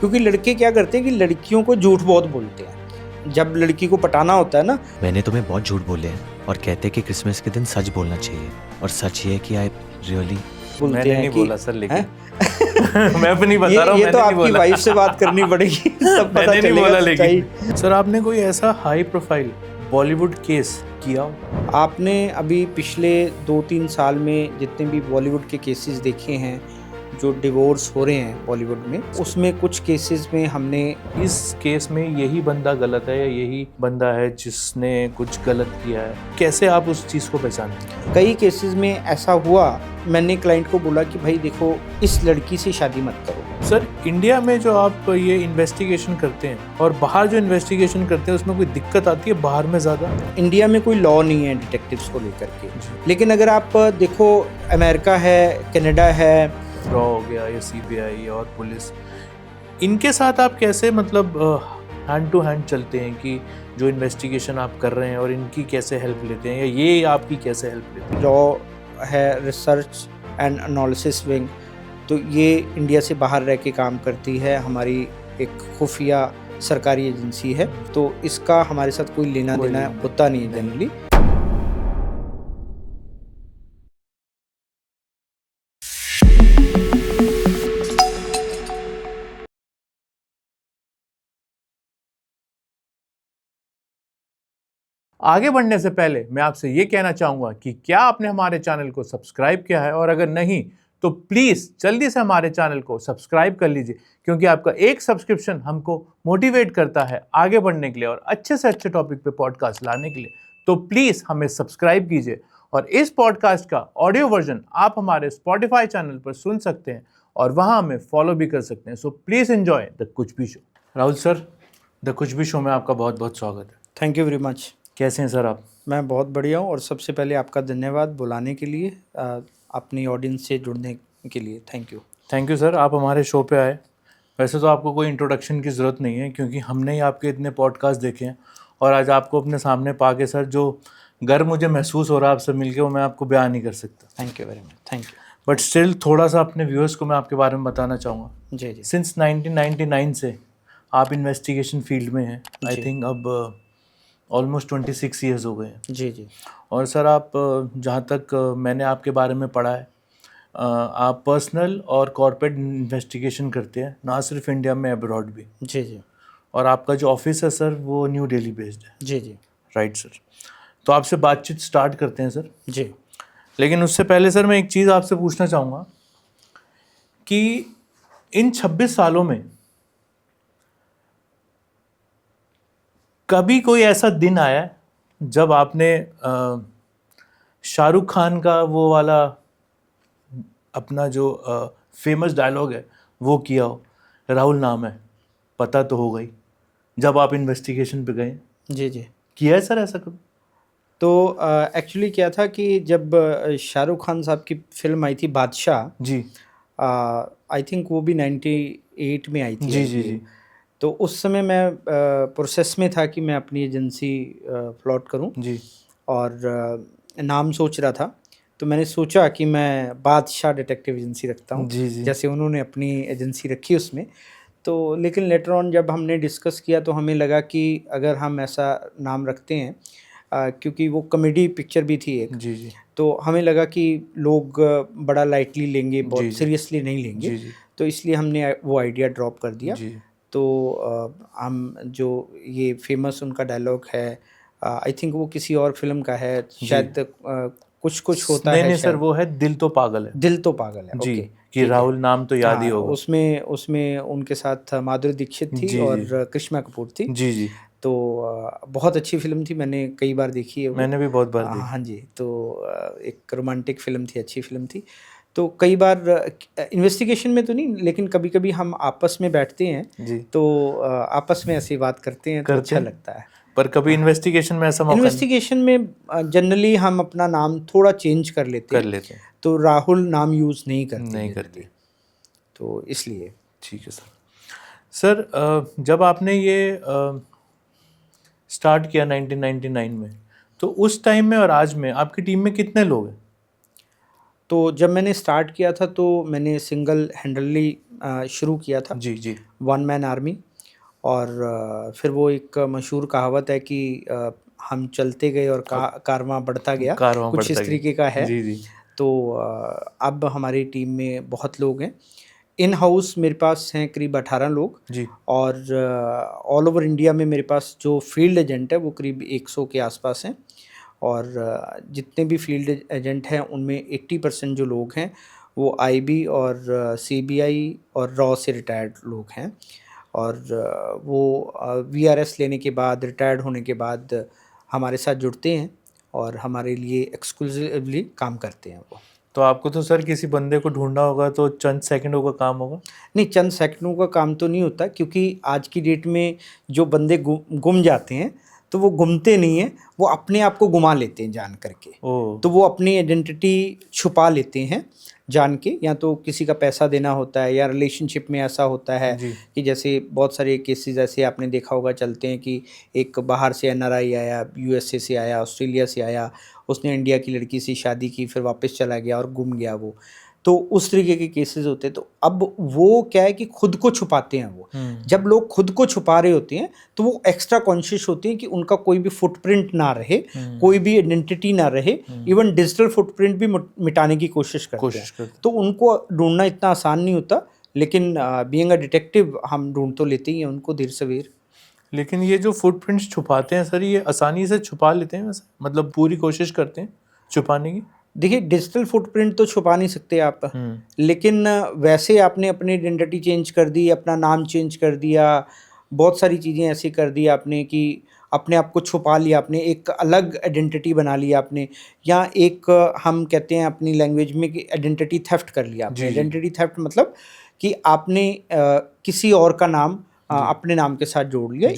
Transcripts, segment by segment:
क्योंकि लड़के क्या करते हैं कि लड़कियों को झूठ बहुत बोलते हैं जब लड़की को पटाना होता है ना। मैंने तुम्हें बहुत झूठ बोले हैं और कहते हैं कि क्रिसमस के दिन सच बोलना चाहिए, और सच ये है कि आई रियली बोलते मैंने हैं नहीं कि बोला सर, लेकिन मैं अपनी बता रहा हूँ, ये तो मैंने नहीं आपकी बोला। वाइफ से बात करनी पड़ेगी तब पता मैंने नहीं चलेगा बोला। सच्चाई। लेकिन सर आपने कोई ऐसा हाई प्रोफाइल बॉलीवुड केस किया हो? आपने अभी पिछले 2-3 साल में जितने भी बॉलीवुड के केसेस देखे हैं जो डिवोर्स हो रहे हैं बॉलीवुड में, उसमें कुछ केसेस में हमने इस केस में यही बंदा गलत है या यही बंदा है जिसने कुछ गलत किया है, कैसे आप उस चीज़ को पहचानते हैं? कई केसेस में ऐसा हुआ, मैंने क्लाइंट को बोला कि भाई देखो इस लड़की से शादी मत करो। सर इंडिया में जो आप ये इन्वेस्टिगेशन करते हैं और बाहर जो इन्वेस्टिगेशन करते हैं उसमें कोई दिक्कत आती है बाहर में ज़्यादा? इंडिया में कोई लॉ नहीं है डिटेक्टिव्स को लेकर के, लेकिन अगर आप देखो अमेरिका है, कनाडा है, रॉ हो गया या सीबीआई और पुलिस, इनके साथ आप कैसे मतलब हैंड टू हैंड चलते हैं कि जो इन्वेस्टिगेशन आप कर रहे हैं और इनकी कैसे हेल्प लेते हैं या ये आपकी कैसे हेल्प लेते हैं? लॉ है रिसर्च एंड एनालिसिस विंग, तो ये इंडिया से बाहर रह के काम करती है, हमारी एक खुफिया सरकारी एजेंसी है, तो इसका हमारे साथ कोई लेना देना होता नहीं है जनरली। आगे बढ़ने से पहले मैं आपसे ये कहना चाहूँगा कि क्या आपने हमारे चैनल को सब्सक्राइब किया है, और अगर नहीं तो प्लीज़ जल्दी से हमारे चैनल को सब्सक्राइब कर लीजिए, क्योंकि आपका एक सब्सक्रिप्शन हमको मोटिवेट करता है आगे बढ़ने के लिए और अच्छे से अच्छे टॉपिक पे पॉडकास्ट लाने के लिए। तो प्लीज़ हमें सब्सक्राइब कीजिए, और इस पॉडकास्ट का ऑडियो वर्जन आप हमारे स्पॉटिफाई चैनल पर सुन सकते हैं और वहाँ हमें फॉलो भी कर सकते हैं। सो प्लीज़ एंजॉय द कुछ भी शो। राहुल सर, द कुछ भी शो में आपका बहुत बहुत स्वागत है। Thank you very much. कैसे हैं सर आप? मैं बहुत बढ़िया हूँ, और सबसे पहले आपका धन्यवाद बुलाने के लिए, अपनी ऑडियंस से जुड़ने के लिए। थैंक यू सर, आप हमारे शो पे आए। वैसे तो आपको कोई इंट्रोडक्शन की ज़रूरत नहीं है, क्योंकि हमने ही आपके इतने पॉडकास्ट देखे हैं, और आज आपको अपने सामने पाके सर जो गर्व मुझे महसूस हो रहा है आपसे मिलके, वो मैं आपको बयान नहीं कर सकता। Thank you very much. Thank you. But still थोड़ा सा अपने व्यूअर्स को मैं आपके बारे में बताना चाहूँगा। जी जी। सिंस 1999 से आप इन्वेस्टिगेशन फील्ड में हैं। आई थिंक अब ऑलमोस्ट 26 ईयर्स हो गए हैं। जी जी। और सर आप जहाँ तक मैंने आपके बारे में पढ़ा है, आप पर्सनल और कॉर्पोरेट इन्वेस्टिगेशन करते हैं, ना सिर्फ इंडिया में, अब्रॉड भी। जी जी। और आपका जो ऑफिस है सर वो न्यू दिल्ली बेस्ड है। जी जी। Right sir. तो आपसे बातचीत स्टार्ट करते हैं सर। जी। लेकिन उससे पहले सर मैं एक चीज़ आपसे पूछना चाहूँगा कि इन 26 सालों में कभी कोई ऐसा दिन आया है जब आपने शाहरुख खान का वो वाला अपना जो फेमस डायलॉग है वो किया हो, राहुल नाम है पता तो हो गई, जब आप इन्वेस्टिगेशन पे गए? जी जी। किया है सर ऐसा कभी? तो एक्चुअली क्या था कि जब शाहरुख खान साहब की फिल्म आई थी बादशाह जी, आई थिंक वो भी 98 में आई थी। जी जी जी। तो उस समय मैं प्रोसेस में था कि मैं अपनी एजेंसी प्लॉट करूं, जी और नाम सोच रहा था। तो मैंने सोचा कि मैं बादशाह डिटेक्टिव एजेंसी रखता हूं, जी जी। जैसे उन्होंने अपनी एजेंसी रखी उसमें। तो लेकिन लेटर ऑन जब हमने डिस्कस किया तो हमें लगा कि अगर हम ऐसा नाम रखते हैं, क्योंकि वो कॉमेडी पिक्चर भी थी एक, जी जी। तो हमें लगा कि लोग बड़ा लाइटली लेंगे, जी, बहुत जी। सीरियसली नहीं लेंगे। जी जी। तो इसलिए हमने वो आइडिया ड्रॉप कर दिया। जी तो हम जो ये फेमस उनका डायलॉग है, आई थिंक वो किसी और फिल्म का है शायद, कुछ कुछ होता है नहीं शायद। सर, वो है दिल तो पागल है। दिल तो पागल है। जी, ओके, कि ठीक है। राहुल नाम तो याद ही हाँ, होगा। उसमें उनके साथ माधुरी दीक्षित थी जी, और जी। करिश्मा कपूर थी। जी जी। तो बहुत अच्छी फिल्म थी, मैंने कई बार देखी है वो। मैंने भी बहुत बार देखी। हाँ जी। तो एक रोमांटिक फिल्म थी, अच्छी फिल्म थी। तो कई बार इन्वेस्टिगेशन में तो नहीं, लेकिन कभी कभी हम आपस में बैठते हैं जी। तो आपस में ऐसी बात करते हैं तो अच्छा लगता है। पर कभी इन्वेस्टिगेशन में ऐसा मौका इन्वेस्टिगेशन में जनरली हम अपना नाम थोड़ा चेंज कर लेते कर हैं, लेते हैं? तो राहुल नाम यूज़ नहीं करते नहीं generally। करते। तो इसलिए। ठीक है सर। सर जब आपने ये स्टार्ट किया 1999 में, तो उस टाइम में और आज में आपकी टीम में कितने लोग हैं? तो जब मैंने स्टार्ट किया था तो मैंने सिंगल हैंडली शुरू किया था, जी जी। One man army. और फिर वो एक मशहूर कहावत है कि हम चलते गए और कारवां बढ़ता गया, कारवां कुछ इस बढ़ता गया। तरीके का है। जी जी। तो अब हमारी टीम में बहुत लोग हैं। इन हाउस मेरे पास हैं करीब 18 लोग, जी। और ऑल ओवर इंडिया में मेरे पास जो फील्ड एजेंट है वो करीब 100 के आसपास हैं। और जितने भी फील्ड एजेंट हैं उनमें 80% जो लोग हैं वो आईबी और सीबीआई और रॉ से रिटायर्ड लोग हैं। और वो वीआरएस लेने के बाद, रिटायर्ड होने के बाद हमारे साथ जुड़ते हैं और हमारे लिए एक्सक्लूसिवली काम करते हैं वो। तो आपको तो सर किसी बंदे को ढूंढना होगा तो चंद सेकंडों का काम होगा। नहीं, चंद सेकंडों का काम तो नहीं होता, क्योंकि आज की डेट में जो बंदे गुम जाते हैं तो वो गुमते नहीं हैं, वो अपने आप को गुमा लेते हैं जान करके। ओह। तो वो अपनी आइडेंटिटी छुपा लेते हैं जान के, या तो किसी का पैसा देना होता है, या रिलेशनशिप में ऐसा होता है जी। कि जैसे बहुत सारे केसेस ऐसे आपने देखा होगा चलते हैं कि एक बाहर से एनआरआई आया, यूएसए से आया, ऑस्ट्रेलिया से आया, उसने इंडिया की लड़की से शादी की, फिर वापस चला गया और गुम गया वो। तो उस तरीके के केसेस होते हैं। तो अब वो क्या है कि खुद को छुपाते हैं वो। जब लोग खुद को छुपा रहे होते हैं तो वो एक्स्ट्रा कॉन्शियस होते हैं कि उनका कोई भी फुटप्रिंट ना रहे, कोई भी आइडेंटिटी ना रहे, इवन डिजिटल फुटप्रिंट भी मिटाने की कोशिश करते हैं। तो उनको ढूंढना इतना आसान नहीं होता, लेकिन बीइंग अ डिटेक्टिव हम ढूंढ तो लेते ही हैं उनको देर सवेर। लेकिन ये जो फुटप्रिंट्स छुपाते हैं सर, ये आसानी से छुपा लेते हैं वैसे, मतलब पूरी कोशिश करते हैं छुपाने की। देखिए, डिजिटल फुटप्रिंट तो छुपा नहीं सकते आप, लेकिन वैसे आपने अपनी आइडेंटिटी चेंज कर दी, अपना नाम चेंज कर दिया, बहुत सारी चीज़ें ऐसी कर दी आपने कि अपने आप को छुपा लिया, आपने एक अलग आइडेंटिटी बना लिया आपने, या एक हम कहते हैं अपनी लैंग्वेज में कि आइडेंटिटी थेफ्ट कर लिया आपने। आइडेंटिटी थेफ्ट मतलब कि आपने किसी और का नाम अपने नाम के साथ जोड़ लिया,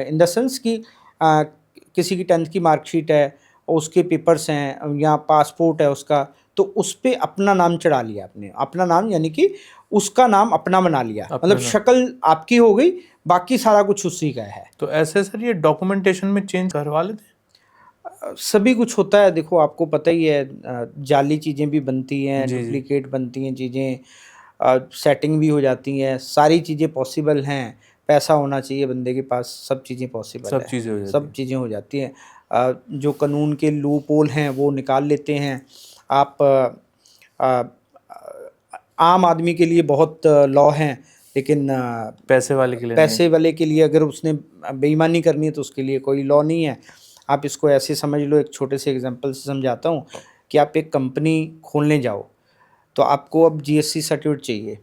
इन द सेंस कि किसी की 10th की मार्कशीट है, उसके पेपर्स हैं या पासपोर्ट है उसका, तो उस पे अपना नाम चढ़ा लिया आपने। अपना नाम यानी कि उसका नाम अपना बना लिया, मतलब शक्ल आपकी हो गई, बाकी सारा कुछ उसी का है। तो ऐसे सर ये डॉक्यूमेंटेशन में चेंज करवा लेते हैं? सभी कुछ होता है। देखो, आपको पता ही है, जाली चीज़ें भी बनती हैं, डुप्लीकेट बनती हैं चीज़ें, सेटिंग भी हो जाती हैं, सारी चीज़ें पॉसिबल हैं। पैसा होना चाहिए बंदे के पास, सब चीज़ें पॉसिबल है, सब चीज़ें हो जाती हैं। जो कानून के लूप होल हैं वो निकाल लेते हैं आप। आम आदमी के लिए बहुत लॉ हैं, लेकिन पैसे वाले के लिए अगर उसने बेईमानी करनी है तो उसके लिए कोई लॉ नहीं है। आप इसको ऐसे समझ लो, एक छोटे से एग्जांपल से समझाता हूँ कि आप एक कंपनी खोलने जाओ तो आपको अब जीएसटी सर्टिफिकेट चाहिए,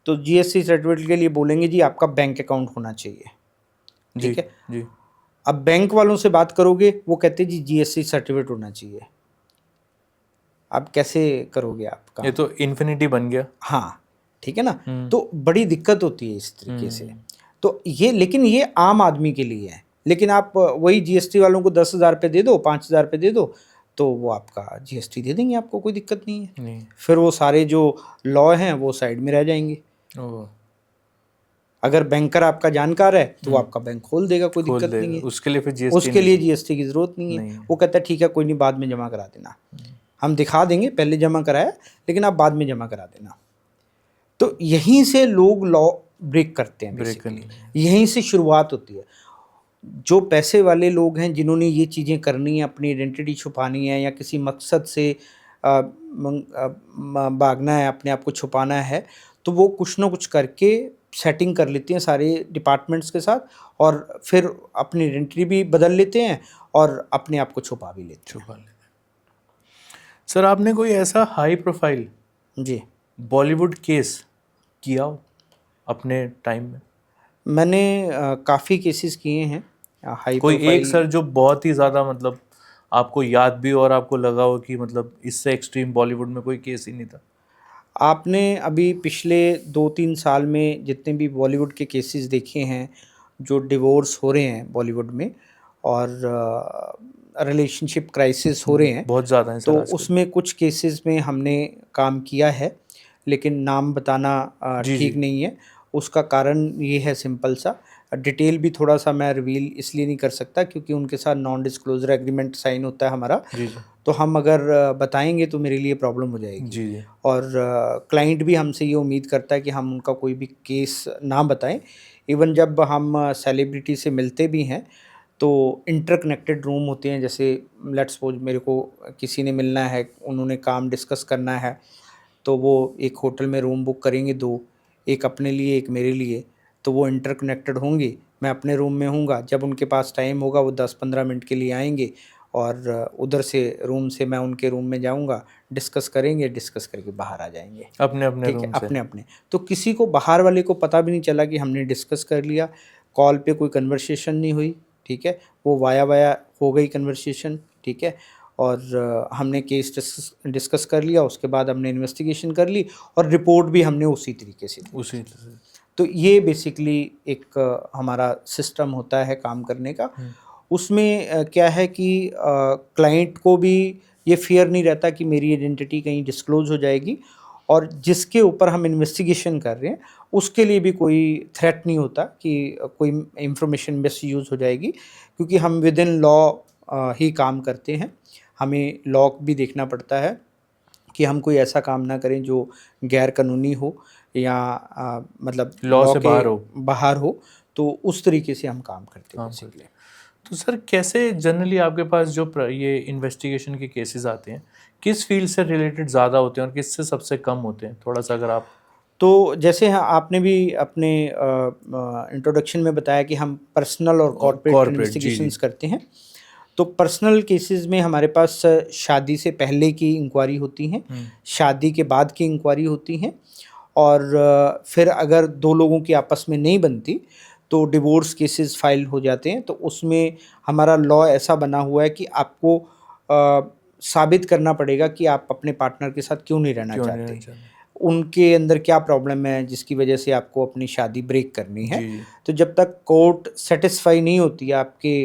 तो जीएसटी सर्टिफिकेट के लिए बोलेंगे जी आपका बैंक अकाउंट होना चाहिए, ठीक है जी। अब बैंक वालों से बात करोगे, वो कहते हैं जी जीएसटी सर्टिफिकेट होना चाहिए। अब कैसे करोगे आप काम? ये तो इन्फिनिटी बन गया। हाँ, ठीक है ना। तो बड़ी दिक्कत होती है इस तरीके से। तो ये, लेकिन ये आम आदमी के लिए है। लेकिन आप वही जीएसटी वालों को 10,000 रुपये दे दो, 5,000 रुपये दे दो, तो वो आपका जीएसटी दे देंगे, आपको कोई दिक्कत नहीं है। फिर वो सारे जो लॉ हैं वो साइड में रह जाएंगे। अगर बैंकर आपका जानकार है तो वो आपका बैंक खोल देगा, कोई दिक्कत नहीं है। उसके लिए फिर जीएसटी की जरूरत नहीं है। वो कहता है ठीक है, कोई नहीं, बाद में जमा करा देना, हम दिखा देंगे पहले जमा कराया, लेकिन आप बाद में जमा करा देना। तो यहीं से लोग लॉ ब्रेक करते हैं, बेसिकली यहीं से शुरुआत होती है। जो पैसे वाले लोग हैं जिन्होंने ये चीज़ें करनी है, अपनी आइडेंटिटी छुपानी है या किसी मकसद से भागना है, अपने आप को छुपाना है, तो वो कुछ ना कुछ करके सेटिंग कर लेते हैं सारे डिपार्टमेंट्स के साथ, और फिर अपनी आइडेंटिटी भी बदल लेते हैं और अपने आप को छुपा भी लेते हैं। सर, आपने कोई ऐसा हाई प्रोफाइल जी बॉलीवुड केस किया हो अपने टाइम में? मैंने काफ़ी केसेस किए हैं हाई कोई प्रोफाइल। एक सर जो बहुत ही ज़्यादा मतलब आपको याद भी और आपको लगा हो कि मतलब इससे एक्सट्रीम बॉलीवुड में कोई केस ही नहीं था? आपने अभी पिछले 2-3 साल में जितने भी बॉलीवुड के केसेस देखे हैं, जो डिवोर्स हो रहे हैं बॉलीवुड में और रिलेशनशिप क्राइसिस हो रहे हैं, बहुत ज़्यादा हैं सर तो आजकल। उसमें कुछ केसेस में हमने काम किया है, लेकिन नाम बताना ठीक नहीं है। उसका कारण ये है सिंपल सा। डिटेल भी थोड़ा सा मैं रिवील इसलिए नहीं कर सकता क्योंकि उनके साथ नॉन डिस्क्लोजर एग्रीमेंट साइन होता है हमारा, जी जी तो हम अगर बताएंगे तो मेरे लिए प्रॉब्लम हो जाएगी। जी जी और क्लाइंट भी हमसे ये उम्मीद करता है कि हम उनका कोई भी केस ना बताएं। इवन जब हम सेलिब्रिटी से मिलते भी हैं तो इंटरकनेक्टेड रूम होते हैं, जैसे लेट्स सपोज मेरे को किसी ने मिलना है, उन्होंने काम डिस्कस करना है, तो वो एक होटल में रूम बुक करेंगे 2, एक अपने लिए एक मेरे लिए, तो वो इंटरकनेक्टेड होंगी। मैं अपने रूम में हूँगा, जब उनके पास टाइम होगा वो 10-15 मिनट के लिए आएंगे और उधर से रूम से मैं उनके रूम में जाऊँगा, डिस्कस करेंगे, डिस्कस करके बाहर आ जाएंगे। अपने अपने ठीक है, रूम से। अपने अपने। तो किसी को बाहर वाले को पता भी नहीं चला कि हमने डिस्कस कर लिया, कॉल पे कोई कन्वर्सेशन नहीं हुई, ठीक है, वो वाया वाया हो गई कन्वर्सेशन, ठीक है। और हमने केस डिस्कस कर लिया, उसके बाद हमने इन्वेस्टिगेशन कर ली और रिपोर्ट भी हमने उसी तरीके से दी। उसी तरह से। तो ये बेसिकली एक हमारा सिस्टम होता है काम करने का। उसमें क्या है कि क्लाइंट को भी ये फियर नहीं रहता कि मेरी आइडेंटिटी कहीं डिस्क्लोज हो जाएगी, और जिसके ऊपर हम इन्वेस्टिगेशन कर रहे हैं उसके लिए भी कोई थ्रेट नहीं होता कि कोई इंफॉर्मेशन मिसयूज़ हो जाएगी, क्योंकि हम विद इन लॉ ही काम करते हैं। हमें लॉ भी देखना पड़ता है कि हम कोई ऐसा काम ना करें जो गैर कानूनी हो या मतलब लॉ से के बाहर हो, तो उस तरीके से हम काम करते हैं बेसिकली। तो सर कैसे जनरली आपके पास जो ये इन्वेस्टिगेशन के केसेस आते हैं, किस फील्ड से रिलेटेड ज़्यादा होते हैं और किससे सबसे कम होते हैं, थोड़ा सा अगर आप। तो जैसे आपने भी अपने इंट्रोडक्शन में बताया कि हम पर्सनल और कॉर्पोरेट इन्वेस्टिगेशंस करते हैं। तो पर्सनल केसेस में हमारे पास शादी से पहले की इंक्वायरी होती हैं, शादी के बाद की इंक्वायरी होती हैं, और फिर अगर 2 लोगों की आपस में नहीं बनती तो डिवोर्स केसेस फाइल हो जाते हैं। तो उसमें हमारा लॉ ऐसा बना हुआ है कि आपको साबित करना पड़ेगा कि आप अपने पार्टनर के साथ क्यों नहीं रहना चाहते, उनके अंदर क्या प्रॉब्लम है जिसकी वजह से आपको अपनी शादी ब्रेक करनी है। तो जब तक कोर्ट सेटिस्फाई नहीं होती है आपके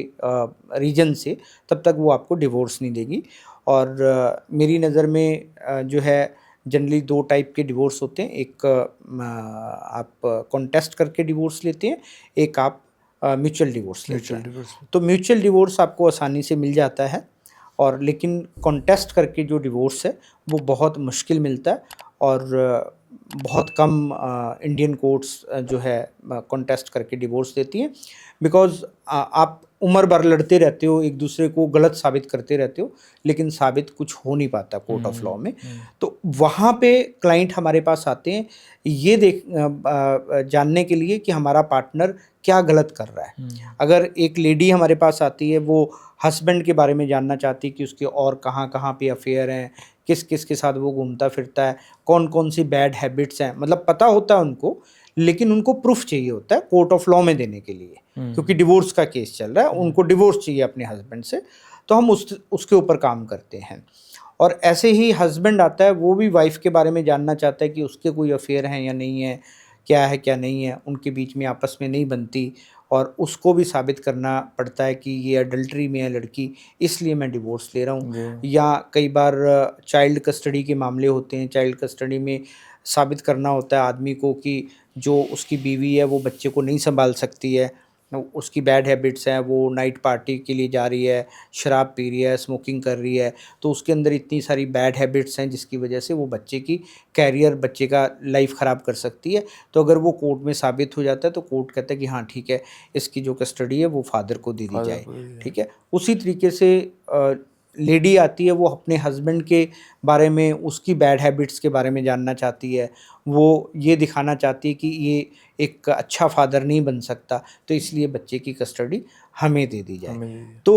रीजन से, तब तक वो आपको डिवोर्स नहीं देगी। और मेरी नज़र में जो है जनरली 2 टाइप के डिवोर्स होते हैं। एक आप कॉन्टेस्ट करके डिवोर्स लेते हैं, एक आप म्यूचुअल डिवोर्स लेते हैं। तो म्यूचुअल डिवोर्स आपको आसानी से मिल जाता है, और लेकिन कॉन्टेस्ट करके जो डिवोर्स है वो बहुत मुश्किल मिलता है, और बहुत कम इंडियन कोर्ट्स जो है कॉन्टेस्ट करके डिवोर्स देती हैं। बिकॉज़ आप उम्र भर लड़ते रहते हो, एक दूसरे को गलत साबित करते रहते हो, लेकिन साबित कुछ हो नहीं पाता कोर्ट ऑफ लॉ में। तो वहाँ पे क्लाइंट हमारे पास आते हैं ये जानने के लिए कि हमारा पार्टनर क्या गलत कर रहा है। अगर एक लेडी हमारे पास आती है, वो हस्बैंड के बारे में जानना चाहती है कि उसके और कहाँ कहाँ पे अफेयर हैं, किस किस के साथ वो घूमता फिरता है, कौन कौन सी बैड हैबिट्स हैं, मतलब पता होता है उनको, लेकिन उनको प्रूफ चाहिए होता है कोर्ट ऑफ लॉ में देने के लिए, क्योंकि डिवोर्स का केस चल रहा है, उनको डिवोर्स चाहिए अपने हस्बैंड से। तो हम उसके ऊपर काम करते हैं। और ऐसे ही हस्बैंड आता है, वो भी वाइफ के बारे में जानना चाहता है कि उसके कोई अफेयर हैं या नहीं है, क्या है क्या नहीं है, उनके बीच में आपस में नहीं बनती, और उसको भी साबित करना पड़ता है कि ये अडल्ट्री में है लड़की, इसलिए मैं डिवोर्स ले रहा हूँ। या कई बार चाइल्ड कस्टडी के मामले होते हैं, चाइल्ड कस्टडी में साबित करना होता है आदमी को कि जो उसकी बीवी है वो बच्चे को नहीं संभाल सकती है, उसकी बैड हैबिट्स हैं, वो नाइट पार्टी के लिए जा रही है, शराब पी रही है, स्मोकिंग कर रही है, तो उसके अंदर इतनी सारी बैड हैबिट्स हैं जिसकी वजह से वो बच्चे की कैरियर, बच्चे का लाइफ ख़राब कर सकती है। तो अगर वो कोर्ट में साबित हो जाता है तो कोर्ट कहता है कि हाँ ठीक है, इसकी जो कस्टडी है वो फादर को दे दी जाए, ठीक है। उसी तरीके से लेडी आती है, वो अपने हस्बैंड के बारे में, उसकी बैड हैबिट्स के बारे में जानना चाहती है, वो ये दिखाना चाहती है कि ये एक अच्छा फादर नहीं बन सकता, तो इसलिए बच्चे की कस्टडी हमें दे दी जाए। तो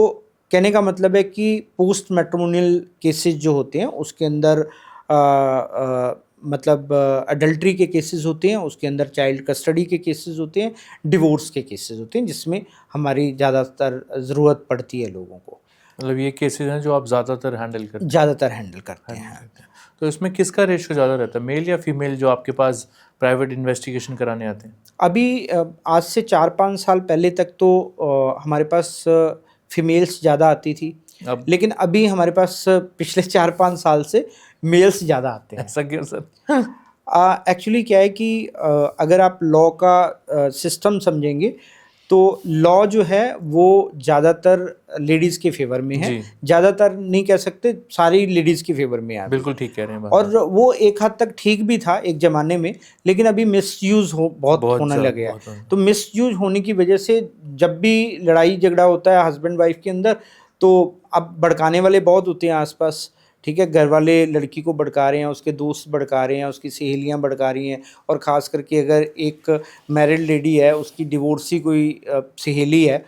कहने का मतलब है कि पोस्ट मैट्रिमोनियल केसेस जो होते हैं उसके अंदर मतलब अडल्ट्री के केसेस होते हैं, उसके अंदर चाइल्ड कस्टडी के केसेस होते हैं, डिवोर्स के केसेस होते हैं, जिसमें हमारी ज़्यादातर ज़रूरत पड़ती है लोगों को। मतलब ये केसेस हैं जो आप ज़्यादातर हैंडल करते हैं। तो इसमें किसका रेशियो ज़्यादा रहता है, मेल या फीमेल, जो आपके पास प्राइवेट इन्वेस्टिगेशन कराने आते हैं? अभी आज से 4-5 साल पहले तक तो हमारे पास फीमेल्स ज़्यादा आती थी, लेकिन अभी हमारे पास पिछले 4-5 साल से मेल्स ज़्यादा आते हैं। ऐसा क्यों सर? एक्चुअली क्या है कि अगर आप लॉ का सिस्टम समझेंगे तो लॉ जो है वो ज़्यादातर लेडीज़ के फेवर में है, जी। ज़्यादातर नहीं कह सकते, सारी लेडीज़ के फेवर में है अभी। बिल्कुल ठीक कह रहे हैं बात। और वो एक हद तक ठीक भी था एक ज़माने में, लेकिन अभी मिसयूज़ बहुत बहुत होने ज़्यादा, लग गया है। बहुत होने। तो मिसयूज़ होने की वजह से जब भी लड़ाई झगड़ा होता है हस्बैंड वाइफ के अंदर, तो अब भड़काने वाले बहुत होते हैं आसपास, ठीक है। घर वाले लड़की को भड़का रहे हैं, उसके दोस्त भड़का रहे हैं, उसकी सहेलियां भड़का रही हैं, और ख़ास करके अगर एक मैरिड लेडी है, उसकी डिवोर्सी कोई सहेली है,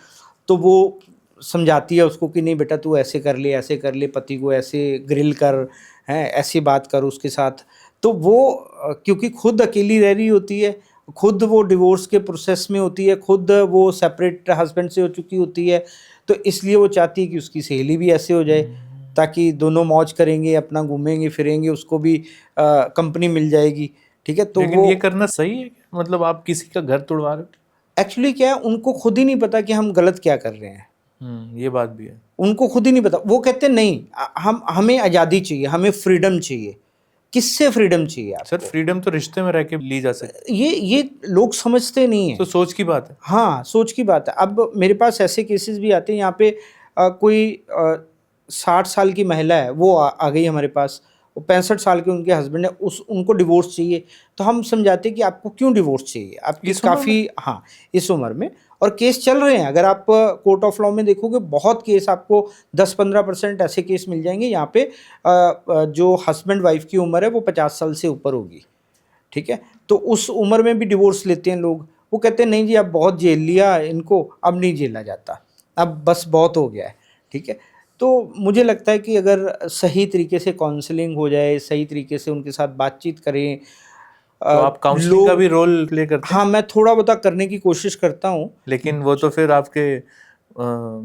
तो वो समझाती है उसको कि नहीं बेटा तू ऐसे कर ले, ऐसे कर ले, पति को ऐसे ग्रिल कर, हैं ऐसी बात कर उसके साथ। तो वो क्योंकि खुद अकेली रह रही होती है, खुद वो डिवोर्स के प्रोसेस में होती है, खुद वो सेपरेट हस्बैंड से हो चुकी होती है, तो इसलिए वो चाहती है कि उसकी सहेली भी ऐसे हो जाए, ताकि दोनों मौज करेंगे, अपना घूमेंगे फिरेंगे, उसको भी कंपनी मिल जाएगी, ठीक है। तो लेकिन वो ये करना सही है क्या? मतलब आप किसी का घर तोड़वा रहे हो। एक्चुअली क्या है, उनको खुद ही नहीं पता कि हम गलत क्या कर रहे हैं, ये बात भी है। उनको खुद ही नहीं पता। वो कहते हैं नहीं, हमें आज़ादी चाहिए, हमें फ्रीडम चाहिए। किससे फ्रीडम चाहिए सर आपको? फ्रीडम तो रिश्ते में रह के ली जा सकती ये लोग समझते नहीं है, हैं। तो सोच की बात है। हाँ, सोच की बात है। अब मेरे पास ऐसे केसेस भी आते हैं, यहाँ पे कोई 60 साल की महिला है, वो आ गई हमारे पास, वो 65 साल के उनके हस्बैंड है, उनको डिवोर्स चाहिए। तो हम समझाते हैं कि आपको क्यों डिवोर्स चाहिए, आपकी इस उम्र काफ़ी, हाँ इस उम्र में, और केस चल रहे हैं। अगर आप कोर्ट ऑफ लॉ में देखोगे, बहुत केस आपको 10-15% ऐसे केस मिल जाएंगे यहाँ पे जो हस्बैंड वाइफ की उम्र है वो 50 साल से ऊपर होगी, ठीक है। तो उस उम्र में भी डिवोर्स लेते हैं लोग। वो कहते हैं नहीं जी अब बहुत झेल लिया इनको, अब नहीं झेला जाता, अब बस बहुत हो गया है, ठीक है। तो मुझे लगता है कि अगर सही तरीके से काउंसलिंग हो जाए, सही तरीके से उनके साथ बातचीत करें, तो आप काउंसलिंग का भी रोल प्ले करते हैं। हाँ मैं थोड़ा बहुत करने की कोशिश करता हूँ। लेकिन वो तो फिर आपके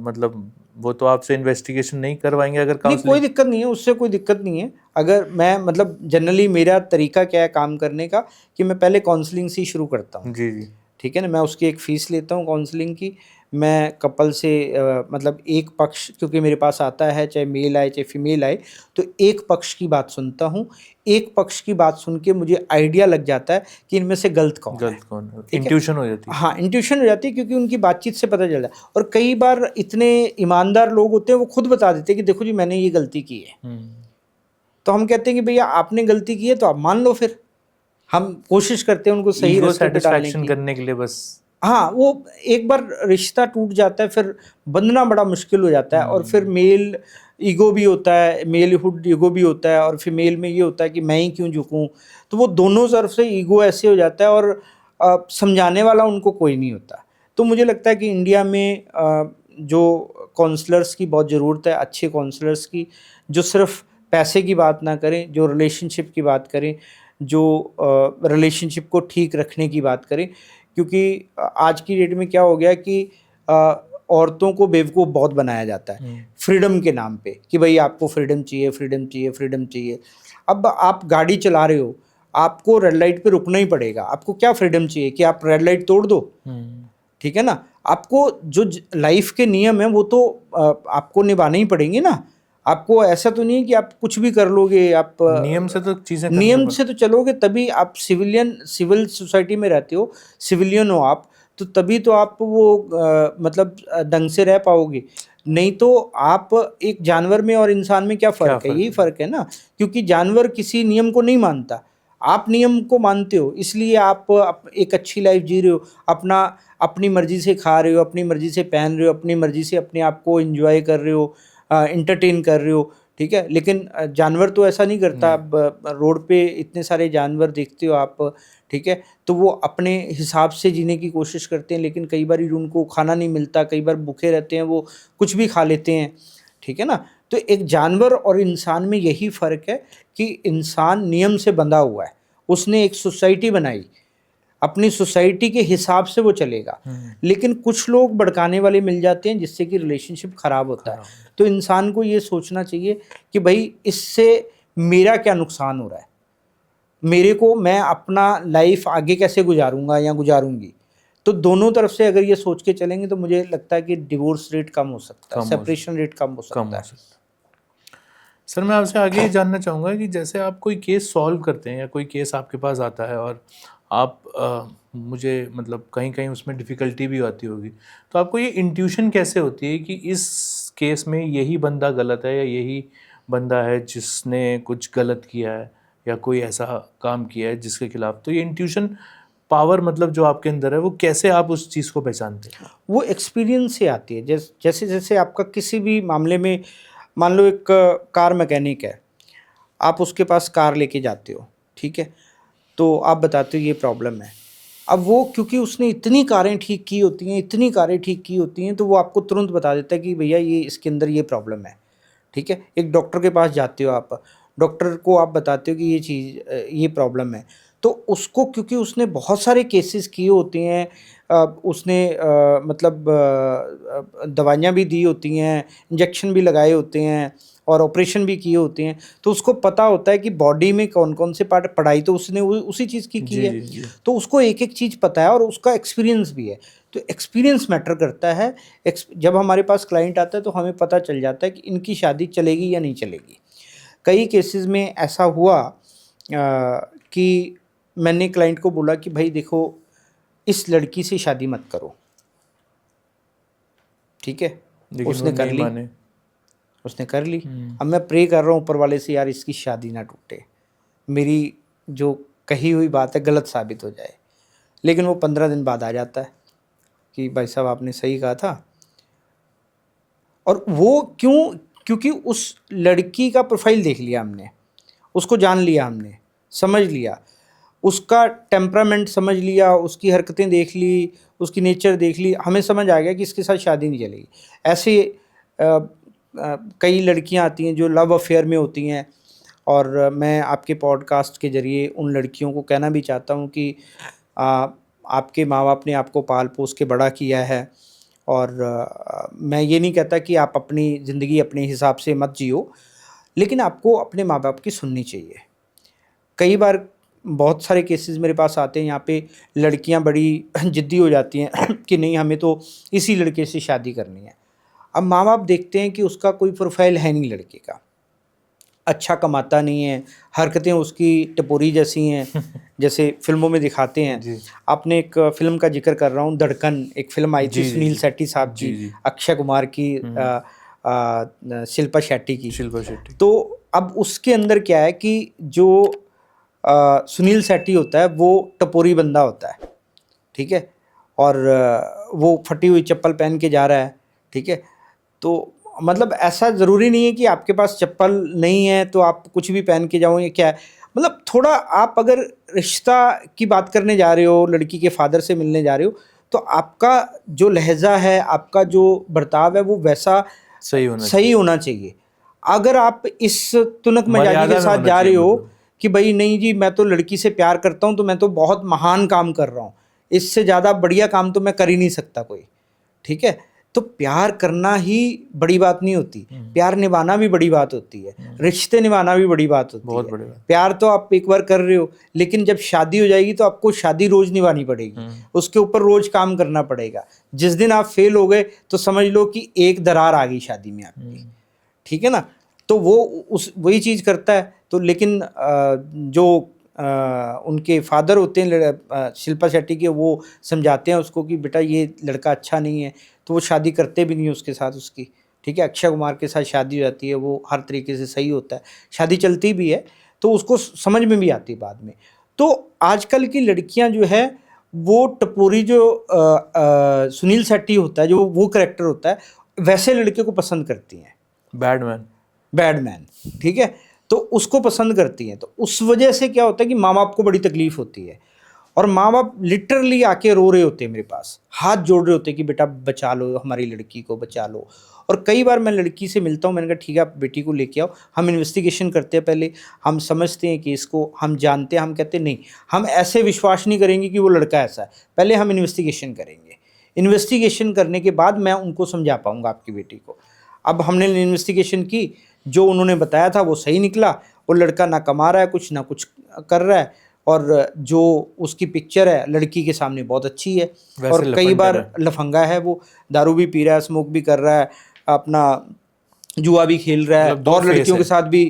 मतलब वो तो आपसे इन्वेस्टिगेशन नहीं करवाएंगे अगर नहीं, कोई काउंसलिंग। दिक्कत नहीं है, उससे कोई दिक्कत नहीं है। अगर मैं मतलब जनरली मेरा तरीका क्या है काम करने का, कि मैं पहले काउंसलिंग से ही शुरू करता हूँ, जी जी। ठीक है ना। मैं उसकी एक फ़ीस लेता हूँ काउंसलिंग की। मैं कपल से मतलब एक पक्ष क्योंकि मेरे पास आता है, चाहे मेल आए चाहे फीमेल आए, तो एक पक्ष की बात सुनता हूँ। एक पक्ष की बात सुन के मुझे आइडिया लग जाता है कि इनमें से गलत कौन है। गलत कौन है, ठीक है? इंट्यूशन हो जाती है। हाँ, इंट्यूशन हो जाती है, क्योंकि उनकी बातचीत से पता चल जाता है। और कई बार इतने ईमानदार लोग होते हैं, वो खुद बता देते हैं कि देखो जी मैंने ये गलती की है। तो हम कहते हैं कि भैया आपने गलती की है तो आप मान लो फिर। हम कोशिश करते हैं उनको सही ईगो रास्ते पे डालने सेटिस्फैक्शन की। करने के लिए बस। हाँ, वो एक बार रिश्ता टूट जाता है, फिर बंधना बड़ा मुश्किल हो जाता है। और फिर मेल ईगो भी होता है, मेलहुड ईगो भी होता है, और फीमेल में ये होता है कि मैं ही क्यों झुकूं। तो वो दोनों तरफ से ईगो ऐसे हो जाता है, और समझाने वाला उनको कोई नहीं होता। तो मुझे लगता है कि इंडिया में जो काउंसलर्स की बहुत ज़रूरत है, अच्छे काउंसलर्स की, जो सिर्फ पैसे की बात ना करें, जो रिलेशनशिप की बात करें, जो रिलेशनशिप को ठीक रखने की बात करें। क्योंकि आज की डेट में क्या हो गया कि औरतों को बेवकूफ़ बहुत बनाया जाता है फ्रीडम के नाम पे, कि भाई आपको फ्रीडम चाहिए, फ्रीडम चाहिए, फ्रीडम चाहिए। अब आप गाड़ी चला रहे हो, आपको रेड लाइट पे रुकना ही पड़ेगा। आपको क्या फ्रीडम चाहिए कि आप रेड लाइट तोड़ दो, ठीक है ना। आपको जो लाइफ के नियम है वो तो आपको निभाने ही पड़ेंगे ना। आपको ऐसा तो नहीं है कि आप कुछ भी कर लोगे, आप नियम से तो चीजें नियम से तो चलोगे, तभी आप सिविल सोसाइटी में रहते हो, सिविलियन हो आप, तो तभी तो आप वो मतलब ढंग से रह पाओगे। नहीं तो आप एक जानवर में और इंसान में क्या फ़र्क है? यही फ़र्क है ना। क्योंकि जानवर किसी नियम को नहीं मानता, आप नियम को मानते हो, इसलिए आप एक अच्छी लाइफ जी रहे हो, अपनी मर्ज़ी से खा रहे हो, अपनी मर्ज़ी से पहन रहे हो, अपनी मर्ज़ी से अपने आप को एंजॉय कर रहे हो, एंटरटेन कर रहे हो, ठीक है। लेकिन जानवर तो ऐसा नहीं करता। अब रोड पे इतने सारे जानवर देखते हो आप, ठीक है। तो वो अपने हिसाब से जीने की कोशिश करते हैं, लेकिन कई बार उनको खाना नहीं मिलता, कई बार भूखे रहते हैं, वो कुछ भी खा लेते हैं, ठीक है ना। तो एक जानवर और इंसान में यही फ़र्क है कि इंसान नियम से बंधा हुआ है, उसने एक सोसाइटी बनाई, अपनी सोसाइटी के हिसाब से वो चलेगा। लेकिन कुछ लोग भड़काने वाले मिल जाते हैं, जिससे कि रिलेशनशिप ख़राब होता है। तो इंसान को ये सोचना चाहिए कि भाई इससे मेरा क्या नुकसान हो रहा है, मेरे को, मैं अपना लाइफ आगे कैसे गुजारूंगा या गुजारूंगी। तो दोनों तरफ से अगर ये सोच के चलेंगे तो मुझे लगता है कि डिवोर्स रेट कम हो सकता है, सेपरेशन रेट कम हो सकता है। सर मैं आपसे आगे ये जानना चाहूँगा कि जैसे आप कोई केस सॉल्व करते हैं या कोई केस आपके पास आता है और आप मुझे मतलब कहीं कहीं उसमें डिफ़िकल्टी भी आती होगी, तो आपको ये इंट्यूशन कैसे होती है कि इस केस में यही बंदा गलत है या यही बंदा है जिसने कुछ गलत किया है या कोई ऐसा काम किया है जिसके खिलाफ? तो ये इंट्यूशन पावर मतलब जो आपके अंदर है वो कैसे आप उस चीज़ को पहचानते हैं? वो एक्सपीरियंस से आती है। जैसे जैसे आपका किसी भी मामले में, मान लो एक कार मैकेनिक है, आप उसके पास कार लेके जाते हो, ठीक है, तो आप बताते हो ये प्रॉब्लम है। अब वो क्योंकि उसने इतनी कारें ठीक की होती हैं, इतनी कारें ठीक की होती हैं, तो वो आपको तुरंत बता देता है कि भैया ये इसके अंदर ये प्रॉब्लम है, ठीक है। एक डॉक्टर के पास जाते हो आप, डॉक्टर को आप बताते हो कि ये चीज़ ये प्रॉब्लम है, तो उसको क्योंकि उसने बहुत सारे केसेस किए होते हैं, उसने मतलब दवाइयाँ भी दी होती हैं, इंजेक्शन भी लगाए होते हैं और ऑपरेशन भी किए होते हैं, तो उसको पता होता है कि बॉडी में कौन कौन से पार्ट, पढ़ाई तो उसने उसी चीज़ की जी है, जी जी। तो उसको एक एक चीज़ पता है और उसका एक्सपीरियंस भी है। तो एक्सपीरियंस मैटर करता है। जब हमारे पास क्लाइंट आता है तो हमें पता चल जाता है कि इनकी शादी चलेगी या नहीं चलेगी। कई केसेस में ऐसा हुआ कि मैंने क्लाइंट को बोला कि भाई देखो, इस लड़की से शादी मत करो, ठीक है, लेकिन उसने वो कर नहीं ली, माने। उसने कर ली। अब मैं प्रे कर रहा हूँ ऊपर वाले से, यार इसकी शादी ना टूटे, मेरी जो कही हुई बात है गलत साबित हो जाए। लेकिन वो 15 दिन बाद आ जाता है कि भाई साहब आपने सही कहा था। और वो क्यों? क्योंकि उस लड़की का प्रोफाइल देख लिया हमने, उसको जान लिया हमने, समझ लिया, उसका टेम्परामेंट समझ लिया, उसकी हरकतें देख ली, उसकी नेचर देख ली, हमें समझ आ गया कि इसके साथ शादी नहीं चलेगी। ऐसे कई लड़कियां आती हैं जो लव अफेयर में होती हैं, और मैं आपके पॉडकास्ट के ज़रिए उन लड़कियों को कहना भी चाहता हूं कि आपके माँ बाप ने आपको पाल पोस के बड़ा किया है, और मैं ये नहीं कहता कि आप अपनी ज़िंदगी अपने हिसाब से मत जियो, लेकिन आपको अपने माँ बाप की सुननी चाहिए। कई बार बहुत सारे केसेस मेरे पास आते हैं, यहाँ पे लड़कियाँ बड़ी ज़िद्दी हो जाती हैं कि नहीं हमें तो इसी लड़के से शादी करनी है। अब माँ बाप देखते हैं कि उसका कोई प्रोफाइल है नहीं लड़के का, अच्छा कमाता नहीं है, हरकतें उसकी टपोरी जैसी हैं जैसे फ़िल्मों में दिखाते हैं। जी आपने एक फ़िल्म का जिक्र कर रहा हूँ, धड़कन, एक फ़िल्म आई थी जी जी सुनील जी शेट्टी साहब जी की, जी। अक्षय कुमार की, शिल्पा शेट्टी की। शिल्पा शेट्टी। तो अब उसके अंदर क्या है कि जो सुनील शेट्टी होता है वो टपोरी बंदा होता है, ठीक है, और वो फटी हुई चप्पल पहन के जा रहा है, ठीक है। तो मतलब ऐसा ज़रूरी नहीं है कि आपके पास चप्पल नहीं है तो आप कुछ भी पहन के जाओ, या क्या है। मतलब थोड़ा आप अगर रिश्ता की बात करने जा रहे हो, लड़की के फादर से मिलने जा रहे हो, तो आपका जो लहजा है, आपका जो बर्ताव है, वो वैसा सही होना सही चाहिए, होना चाहिए। अगर आप इस तुनक मजाजी मर्यादा के में साथ होना जा रहे चाहिए हो मतलब। कि भाई नहीं जी मैं तो लड़की से प्यार करता हूँ, तो मैं तो बहुत महान काम कर रहा हूँ, इससे ज़्यादा बढ़िया काम तो मैं कर ही नहीं सकता कोई, ठीक है। तो प्यार करना ही बड़ी बात नहीं होती, प्यार निभाना भी बड़ी बात होती है, रिश्ते निभाना भी बड़ी बात होती बहुत है। बड़ी बात। प्यार तो आप एक बार कर रहे हो, लेकिन जब शादी हो जाएगी तो आपको शादी रोज निभानी पड़ेगी, उसके ऊपर रोज काम करना पड़ेगा। जिस दिन आप फेल हो गए तो समझ लो कि एक दरार आ गई शादी में आपकी, ठीक है ना। तो वो उस वही चीज़ करता है। तो लेकिन जो उनके फादर होते हैं शिल्पा शेट्टी के, वो समझाते हैं उसको कि बेटा ये लड़का अच्छा नहीं है, तो वो शादी करते भी नहीं उसके साथ उसकी, ठीक है। अक्षय कुमार के साथ शादी हो जाती है, वो हर तरीके से सही होता है, शादी चलती भी है, तो उसको समझ में भी आती है बाद में। तो आजकल की लड़कियां जो है वो टपोरी जो सुनील शेट्टी होता है, जो वो करेक्टर होता है, वैसे लड़के को पसंद करती हैं, बैडमैन। बैडमैन, ठीक है। तो उसको पसंद करती हैं। तो उस वजह से क्या होता है कि माँ बाप को बड़ी तकलीफ होती है, और माँ बाप लिटरली आके रो रहे होते हैं मेरे पास, हाथ जोड़ रहे होते हैं कि बेटा बचा लो, हमारी लड़की को बचा लो। और कई बार मैं लड़की से मिलता हूँ, मैंने कहा ठीक है आप बेटी को लेके आओ, हम इन्वेस्टिगेशन करते हैं, पहले हम समझते हैं कि इसको, हम जानते हैं, हम कहते हैं नहीं हम ऐसे विश्वास नहीं करेंगे कि वो लड़का ऐसा है, पहले हम इन्वेस्टिगेशन करेंगे, इन्वेस्टिगेशन करने के बाद मैं उनको समझा पाऊँगा आपकी बेटी को। अब हमने इन्वेस्टिगेशन की, जो उन्होंने बताया था वो सही निकला, वो लड़का ना कमा रहा है कुछ, ना कुछ कर रहा है, और जो उसकी पिक्चर है लड़की के सामने बहुत अच्छी है, और कई बार लफंगा है, वो दारू भी पी रहा है, स्मोक भी कर रहा है, अपना जुआ भी खेल रहा है मतलब दो और फेस लड़कियों है। के साथ भी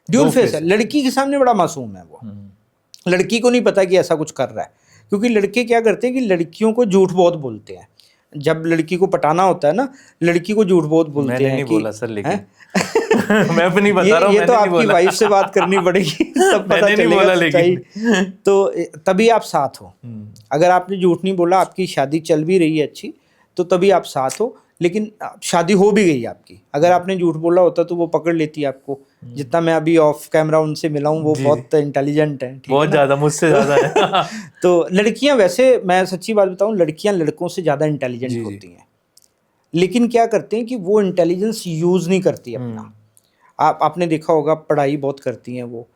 ड्यूल दो फेस फेस है। है। लड़की के सामने बड़ा मासूम है वो, लड़की को नहीं पता कि ऐसा कुछ कर रहा है, क्योंकि लड़के क्या करते हैं कि लड़कियों को झूठ बहुत बोलते हैं। जब लड़की को पटाना होता है ना, लड़की को झूठ बहुत बोलते मैंने हैं नहीं कि बोला सर, लेकिन हैं? मैं भी नहीं बता रहा हूँ, ये मैंने तो नहीं आपकी बोला। वाइफ से बात करनी पड़ेगी तब पता मैंने नहीं चलेगा बोला, सच्चाई। तो तभी आप साथ हो। अगर आपने झूठ नहीं बोला, आपकी शादी चल भी रही है अच्छी, तो तभी आप साथ हो। लेकिन शादी हो भी गई आपकी, अगर आपने झूठ बोला होता तो वो पकड़ लेती आपको। जितना मैं अभी ऑफ कैमरा उनसे मिला हूँ, वो जी, बहुत इंटेलिजेंट है, ठीक है बहुत ना? ज्यादा, मुझसे ज्यादा है। तो लड़कियां, वैसे मैं सच्ची बात बताऊं, लड़कियां लड़कों से ज़्यादा इंटेलिजेंट जी, जी। होती हैं, लेकिन क्या करते हैं कि वो इंटेलिजेंस यूज़ नहीं करती अपना। आपने देखा होगा, पढ़ाई बहुत करती हैं वो,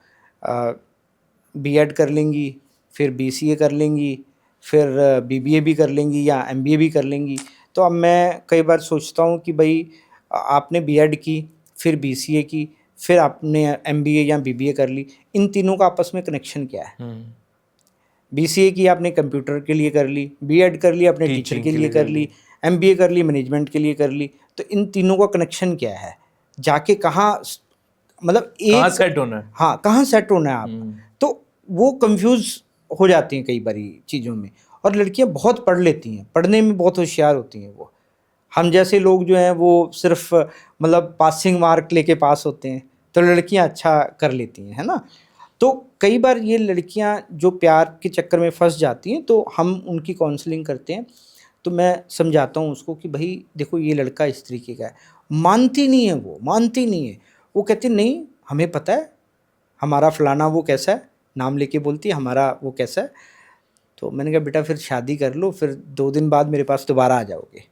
बीएड कर लेंगी, फिर बीसीए कर लेंगी, फिर बीबीए भी कर लेंगी या एमबीए भी कर लेंगी। तो अब मैं कई बार सोचता हूँ कि भाई आपने बीएड की, फिर बीसीए की, फिर आपने एमबीए या बीबीए कर ली, इन तीनों का आपस में कनेक्शन क्या है? बीसीए की आपने कंप्यूटर के लिए कर ली, बीएड कर ली अपने टीचर टीचिंग के लिए कर ली, एमबीए कर ली मैनेजमेंट के लिए कर ली। तो इन तीनों का कनेक्शन क्या है? जाके कहाँ, मतलब कहाँ एक, सेट होना है? हाँ, कहाँ सेट होना है आप? तो वो कंफ्यूज हो जाती हैं कई बारी चीज़ों में। और लड़कियां बहुत पढ़ लेती हैं, पढ़ने में बहुत होशियार होती हैं वो। हम जैसे लोग जो हैं वो सिर्फ मतलब पासिंग मार्क लेके पास होते हैं, तो लड़कियां अच्छा कर लेती हैं, है ना? तो कई बार ये लड़कियां जो प्यार के चक्कर में फंस जाती हैं, तो हम उनकी काउंसलिंग करते हैं। तो मैं समझाता हूँ उसको कि भाई देखो, ये लड़का इस तरीके का है। मानती नहीं है वो, मानती नहीं है। वो कहती नहीं, हमें पता है हमारा फलाना वो कैसा है, नाम लेके बोलती है हमारा वो कैसा है। तो मैंने कहा बेटा फिर शादी कर लो, फिर 2 दिन बाद मेरे पास दोबारा आ जाओगे,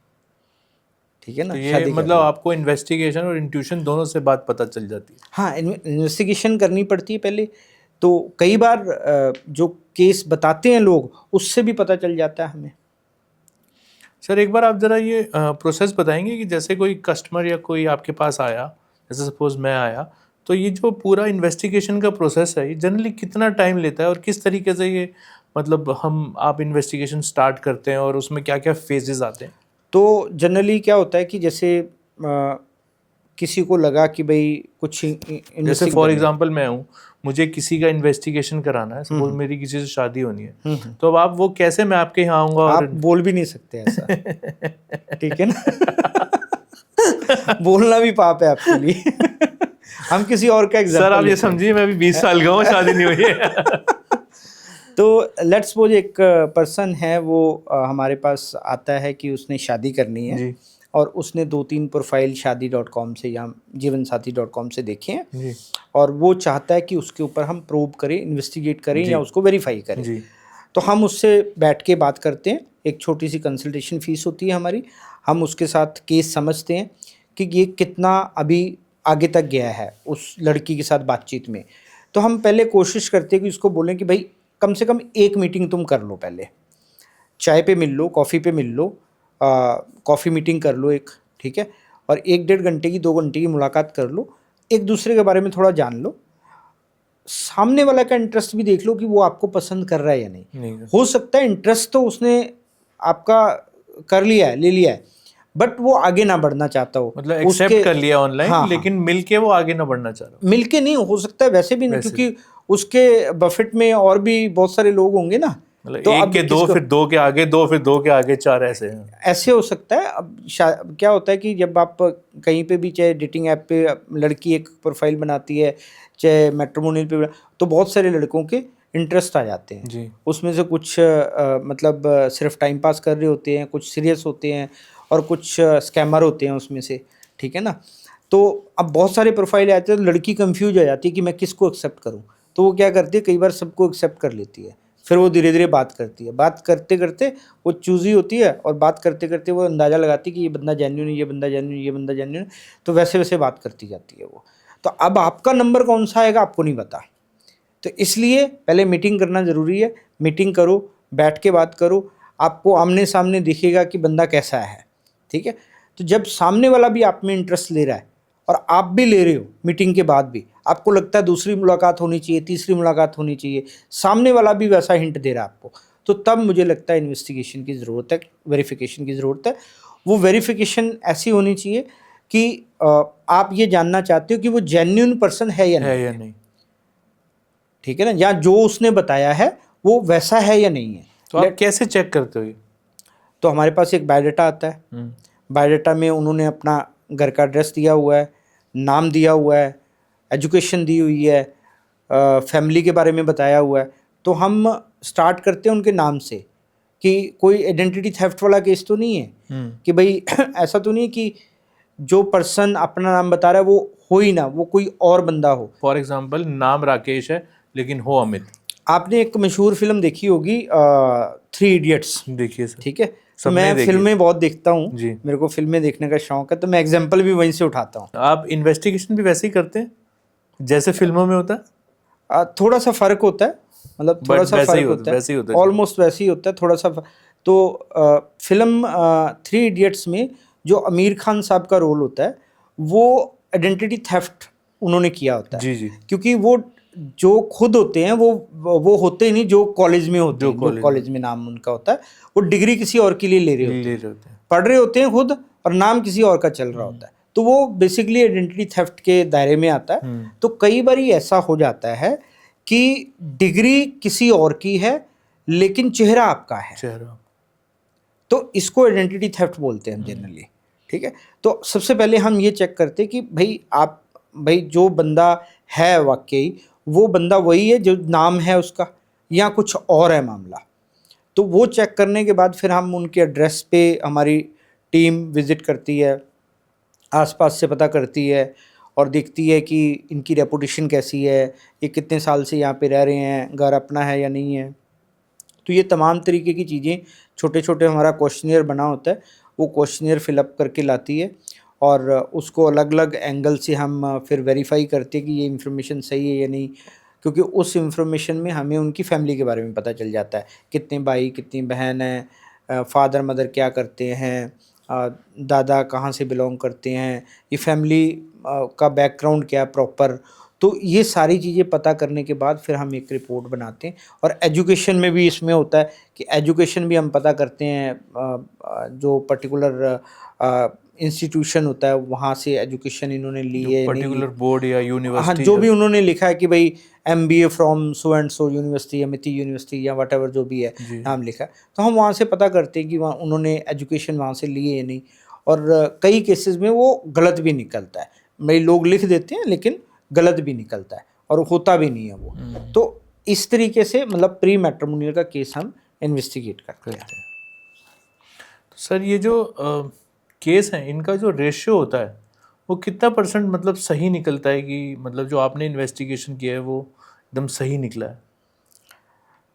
ठीक है ना? तो ये शादी कर मतलब लो। आपको इन्वेस्टिगेशन और इंट्यूशन दोनों से बात पता चल जाती है। हाँ, इन्वेस्टिगेशन करनी पड़ती है पहले। तो कई बार जो केस बताते हैं लोग, उससे भी पता चल जाता है हमें। सर एक बार आप ज़रा ये प्रोसेस बताएंगे कि जैसे कोई कस्टमर या कोई आपके पास आया, जैसे सपोज मैं आया, तो ये जो पूरा इन्वेस्टिगेशन का प्रोसेस है, ये जनरली कितना टाइम लेता है और किस तरीके से ये मतलब आप इन्वेस्टिगेशन स्टार्ट करते हैं और उसमें क्या क्या फेजेस आते हैं? तो जनरली क्या होता है कि जैसे किसी को लगा कि भाई कुछ जैसे फॉर एग्जांपल मैं हूँ, मुझे किसी का इन्वेस्टिगेशन कराना है, सपोज मेरी किसी से शादी होनी है, तो अब आप वो कैसे, मैं आपके यहाँ आऊँगा और आप बोल भी नहीं सकते ऐसा, ठीक है ना? बोलना भी पाप है आपके लिए। हम किसी और का एग्जांपल सर आप ये लेते हैं। समझिए मैं अभी 20 साल का हूँ, शादी नहीं हुई है। तो लेट्स सपोज एक पर्सन है, वो हमारे पास आता है कि उसने शादी करनी है जी और उसने 2-3 प्रोफाइल शादी.com से या जीवनसाथी.com से देखे हैं, जी और वो चाहता है कि उसके ऊपर हम प्रोब करें, इन्वेस्टिगेट करें या उसको वेरीफाई करें। जी तो हम उससे बैठ के बात करते हैं, एक छोटी सी कंसल्टेशन फ़ीस होती है हमारी। हम उसके साथ केस समझते हैं कि ये कितना अभी आगे तक गया है उस लड़की के साथ बातचीत में। तो हम पहले कोशिश करते हैं कि उसको बोलें कि भाई कम से कम एक मीटिंग तुम कर लो, पहले चाय पे मिल लो, कॉफ़ी पे मिल लो, कॉफ़ी मीटिंग कर लो एक, ठीक है? और 1-1.5 घंटे की, 2 घंटे की मुलाकात कर लो, एक दूसरे के बारे में थोड़ा जान लो, सामने वाला का इंटरेस्ट भी देख लो कि वो आपको पसंद कर रहा है या नहीं। हो सकता है इंटरेस्ट तो उसने आपका कर लिया है, ले लिया है, बट वो आगे ना बढ़ना चाहता हो, मतलब एक्सेप्ट कर लिया ऑनलाइन, हाँ, लेकिन मिलके वो आगे ना बढ़ना चाह रहा। मिलके नहीं हो सकता है, वैसे भी नहीं, क्योंकि उसके बफेट में और भी बहुत सारे लोग होंगे ना। मतलब तो एक अब के दो, फिर दो के आगे दो, फिर दो के आगे चार, ऐसे हो सकता है। अब क्या होता है कि जब आप कहीं पे भी, चाहे डेटिंग ऐप पे लड़की एक प्रोफाइल बनाती है, चाहे मैट्रिमोनियल पे, तो बहुत सारे लड़कों के इंटरेस्ट आ जाते हैं जी। उसमें से। कुछ मतलब सिर्फ टाइम पास कर रहे होते हैं, कुछ सीरियस होते हैं, और कुछ स्कैमर होते हैं उसमें से, ठीक है ना? तो अब बहुत सारे प्रोफाइल आते हैं, तो लड़की कंफ्यूज हो जाती है कि मैं किसको एक्सेप्ट करूं। तो वो क्या करती है, कई बार सबको एक्सेप्ट कर लेती है, फिर वो धीरे धीरे बात करती है, बात करते करते वो चूज़ी होती है, और बात करते करते वो अंदाज़ा लगाती है कि ये बंदा जेन्युइन है, ये बंदा जेन्युइन, ये बंदा जेन्युइन, तो वैसे वैसे बात करती जाती है वो। तो अब आपका नंबर कौन सा आएगा आपको नहीं पता, तो इसलिए पहले मीटिंग करना ज़रूरी है। मीटिंग करो, बैठ के बात करो, आपको आमने सामने दिखेगा कि बंदा कैसा है, ठीक है? तो जब सामने वाला भी आप में इंटरेस्ट ले रहा है और आप भी ले रहे हो, मीटिंग के बाद भी आपको लगता है दूसरी मुलाकात होनी चाहिए, तीसरी मुलाकात होनी चाहिए, सामने वाला भी वैसा हिंट दे रहा है आपको, तो तब मुझे लगता है इन्वेस्टिगेशन की ज़रूरत है, वेरिफिकेशन की ज़रूरत है। वो वेरिफिकेशन ऐसी होनी चाहिए कि आप ये जानना चाहते हो कि वो जेन्युइन पर्सन है या है नहीं, या नहीं। ठीक है ना, या जो उसने बताया है वो वैसा है या नहीं है। तो आप कैसे चेक करते हो ये? तो हमारे पास एक बायोडाटा आता है, बायोडाटा में उन्होंने अपना घर का एड्रेस दिया हुआ है, नाम दिया हुआ है, एजुकेशन दी हुई है, फैमिली के बारे में बताया हुआ है। तो हम स्टार्ट करते हैं उनके नाम से कि कोई आइडेंटिटी थेफ्ट वाला केस तो नहीं है कि भाई ऐसा तो नहीं है कि जो पर्सन अपना नाम बता रहा है वो हो ही ना, वो कोई और बंदा हो। फॉर एग्जाम्पल नाम राकेश है लेकिन हो अमित। आपने एक मशहूर फिल्म देखी होगी 3 इडियट्स, देखिए सर, ठीक है। तो सबने मैं देखी। फिल्में बहुत देखता हूँ जी। मेरे को फिल्में देखने का शौक है, तो मैं एग्जाम्पल भी वहीं से उठाता हूँ। आप इन्वेस्टिगेशन भी वैसे ही करते हैं जैसे फिल्मों में होता है? थोड़ा सा फ़र्क होता है, मतलब थोड़ा सा वैसे ही फ़र्क होता- होता है, वैसे ही होता है। ऑलमोस्ट वैसे ही होता है, थोड़ा सा तो फिल्म 3 इडियट्स में जो आमिर खान साहब का रोल होता है वो आइडेंटिटी थेफ्ट उन्होंने किया होता है। जी जी। क्योंकि वो जो खुद होते हैं वो होते ही नहीं जो कॉलेज में होते जो हैं, कॉलेज जो कॉलेज में नाम उनका होता है, वो डिग्री किसी और के लिए ले रहे होते ले हैं, रहे होते हैं। पढ़ रहे होते हैं खुद और नाम किसी और का चल रहा होता है, तो वो बेसिकली आइडेंटिटी थेफ्ट के दायरे में आता है। तो कई बार ऐसा हो जाता है कि डिग्री किसी और की है लेकिन चेहरा आपका है, चेहरा। तो इसको आइडेंटिटी थेफ्ट बोलते हैं हम जनरली, ठीक है। तो सबसे पहले हम ये चेक करते हैं कि भाई जो बंदा है वाकई वो बंदा वही है जो नाम है उसका या कुछ और है मामला। तो वो चेक करने के बाद फिर हम उनके एड्रेस पे हमारी टीम विज़िट करती है, आसपास से पता करती है और देखती है कि इनकी रेपुटेशन कैसी है, ये कितने साल से यहाँ पे रह रहे हैं, घर अपना है या नहीं है। तो ये तमाम तरीके की चीज़ें, छोटे छोटे हमारा क्वेश्चनियर बना होता है, वो क्वेश्चनियर फिलअप करके लाती है और उसको अलग अलग एंगल से हम फिर वेरीफाई करते हैं कि ये इन्फॉर्मेशन सही है या नहीं, क्योंकि उस इन्फॉर्मेशन में हमें उनकी फैमिली के बारे में पता चल जाता है, कितने भाई कितनी बहन हैं, फादर मदर क्या करते हैं, दादा कहाँ से बिलोंग करते हैं, ये फैमिली का बैकग्राउंड क्या है प्रॉपर। तो ये सारी चीज़ें पता करने के बाद फिर हम एक रिपोर्ट बनाते हैं। और एजुकेशन में भी इसमें होता है कि एजुकेशन भी हम पता करते हैं, जो पर्टिकुलर इंस्टीट्यूशन होता है वहाँ से एजुकेशन इन्होंने ली है नहीं ली। पर्टिकुलर बोर्ड या हाँ, यूनिवर्सिटी जो भी उन्होंने लिखा है कि भाई MBA from so and so university, Amity university या वट एवर जो भी है नाम लिखा है, तो हम वहाँ से पता करते हैं कि वहाँ उन्होंने एजुकेशन वहाँ से ली है या नहीं। और कई केसेस में वो गलत भी निकलता है, भाई लोग लिख देते हैं लेकिन गलत भी निकलता है और होता भी नहीं है वो। तो इस तरीके से मतलब प्री मैट्रिमोनियल का केस हम इन्वेस्टिगेट करते हैं। तो सर ये जो केस हैं इनका जो रेशियो होता है वो कितना % मतलब सही निकलता है कि मतलब जो आपने इन्वेस्टिगेशन किया है वो एकदम सही निकला है?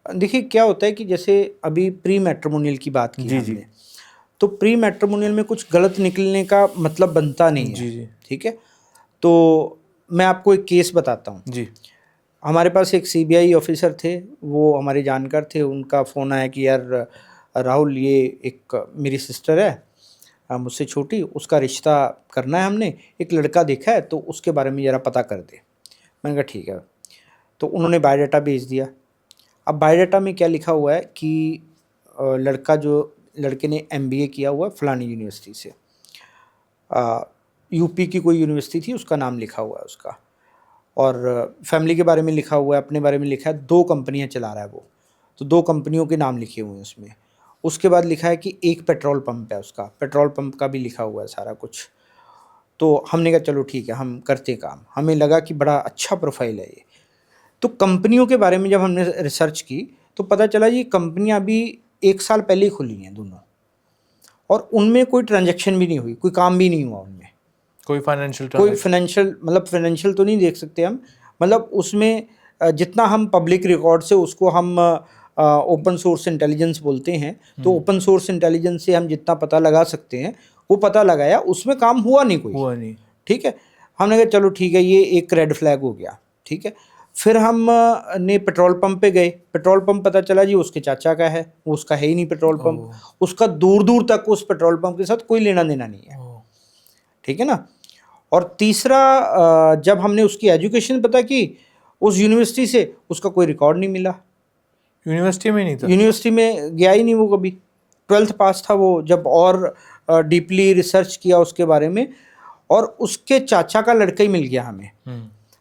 देखिए क्या होता है कि जैसे अभी प्री मैट्रिमोनियल की बात की जी, जी। हमने, तो प्री मैट्रिमोनियल में कुछ गलत निकलने का मतलब बनता नहीं है। जी, जी। ठीक है, तो मैं आपको एक केस बताता हूँ। जी। हमारे पास एक CBI ऑफिसर थे, वो हमारे जानकार थे। उनका फ़ोन आया कि यार राहुल, ये एक मेरी सिस्टर है मुझसे छोटी, उसका रिश्ता करना है, हमने एक लड़का देखा है तो उसके बारे में ज़रा पता कर दे। मैंने कहा ठीक है। तो उन्होंने बायोडाटा भेज दिया। अब बायोडाटा में क्या लिखा हुआ है कि लड़के ने MBA किया हुआ है फलानी यूनिवर्सिटी से, UP की कोई यूनिवर्सिटी थी, उसका नाम लिखा हुआ है उसका, और फैमिली के बारे में लिखा हुआ है, अपने बारे में लिखा है, 2 कंपनियां चला रहा है वो, तो 2 कंपनियों के नाम लिखे हुए हैं उसमें। उसके बाद लिखा है कि एक पेट्रोल पंप है उसका, पेट्रोल पंप का भी लिखा हुआ है सारा कुछ। तो हमने कहा चलो ठीक है, हम करते काम। हमें लगा कि बड़ा अच्छा प्रोफाइल है ये। तो कंपनियों के बारे में जब हमने रिसर्च की तो पता चला ये कंपनियां अभी 1 साल पहले ही खुली हैं दोनों, और उनमें कोई ट्रांजैक्शन भी नहीं हुई, कोई काम भी नहीं हुआ उनमें, कोई फाइनेंशियल मतलब फाइनेंशियल तो नहीं देख सकते हम, मतलब उसमें जितना हम पब्लिक रिकॉर्ड से उसको हम ओपन सोर्स इंटेलिजेंस बोलते हैं, तो ओपन सोर्स इंटेलिजेंस से हम जितना पता लगा सकते हैं वो पता लगाया, उसमें काम हुआ नहीं कोई। हुआ नहीं। ठीक है, हमने कहा चलो ठीक है, ये एक रेड फ्लैग हो गया। ठीक है, फिर हम ने पेट्रोल पंप पे गए। पेट्रोल पंप पता चला जी उसके चाचा का है, वो उसका है ही नहीं पेट्रोल पंप, उसका दूर दूर तक उस पेट्रोल पंप के साथ कोई लेना देना नहीं है। ठीक है ना। और तीसरा, जब हमने उसकी एजुकेशन पता की उस यूनिवर्सिटी से, उसका कोई रिकॉर्ड नहीं मिला, यूनिवर्सिटी में नहीं था, यूनिवर्सिटी में गया ही नहीं वो कभी, 12th पास था वो। जब और डीपली रिसर्च किया उसके बारे में, और उसके चाचा का लड़का ही मिल गया हमें।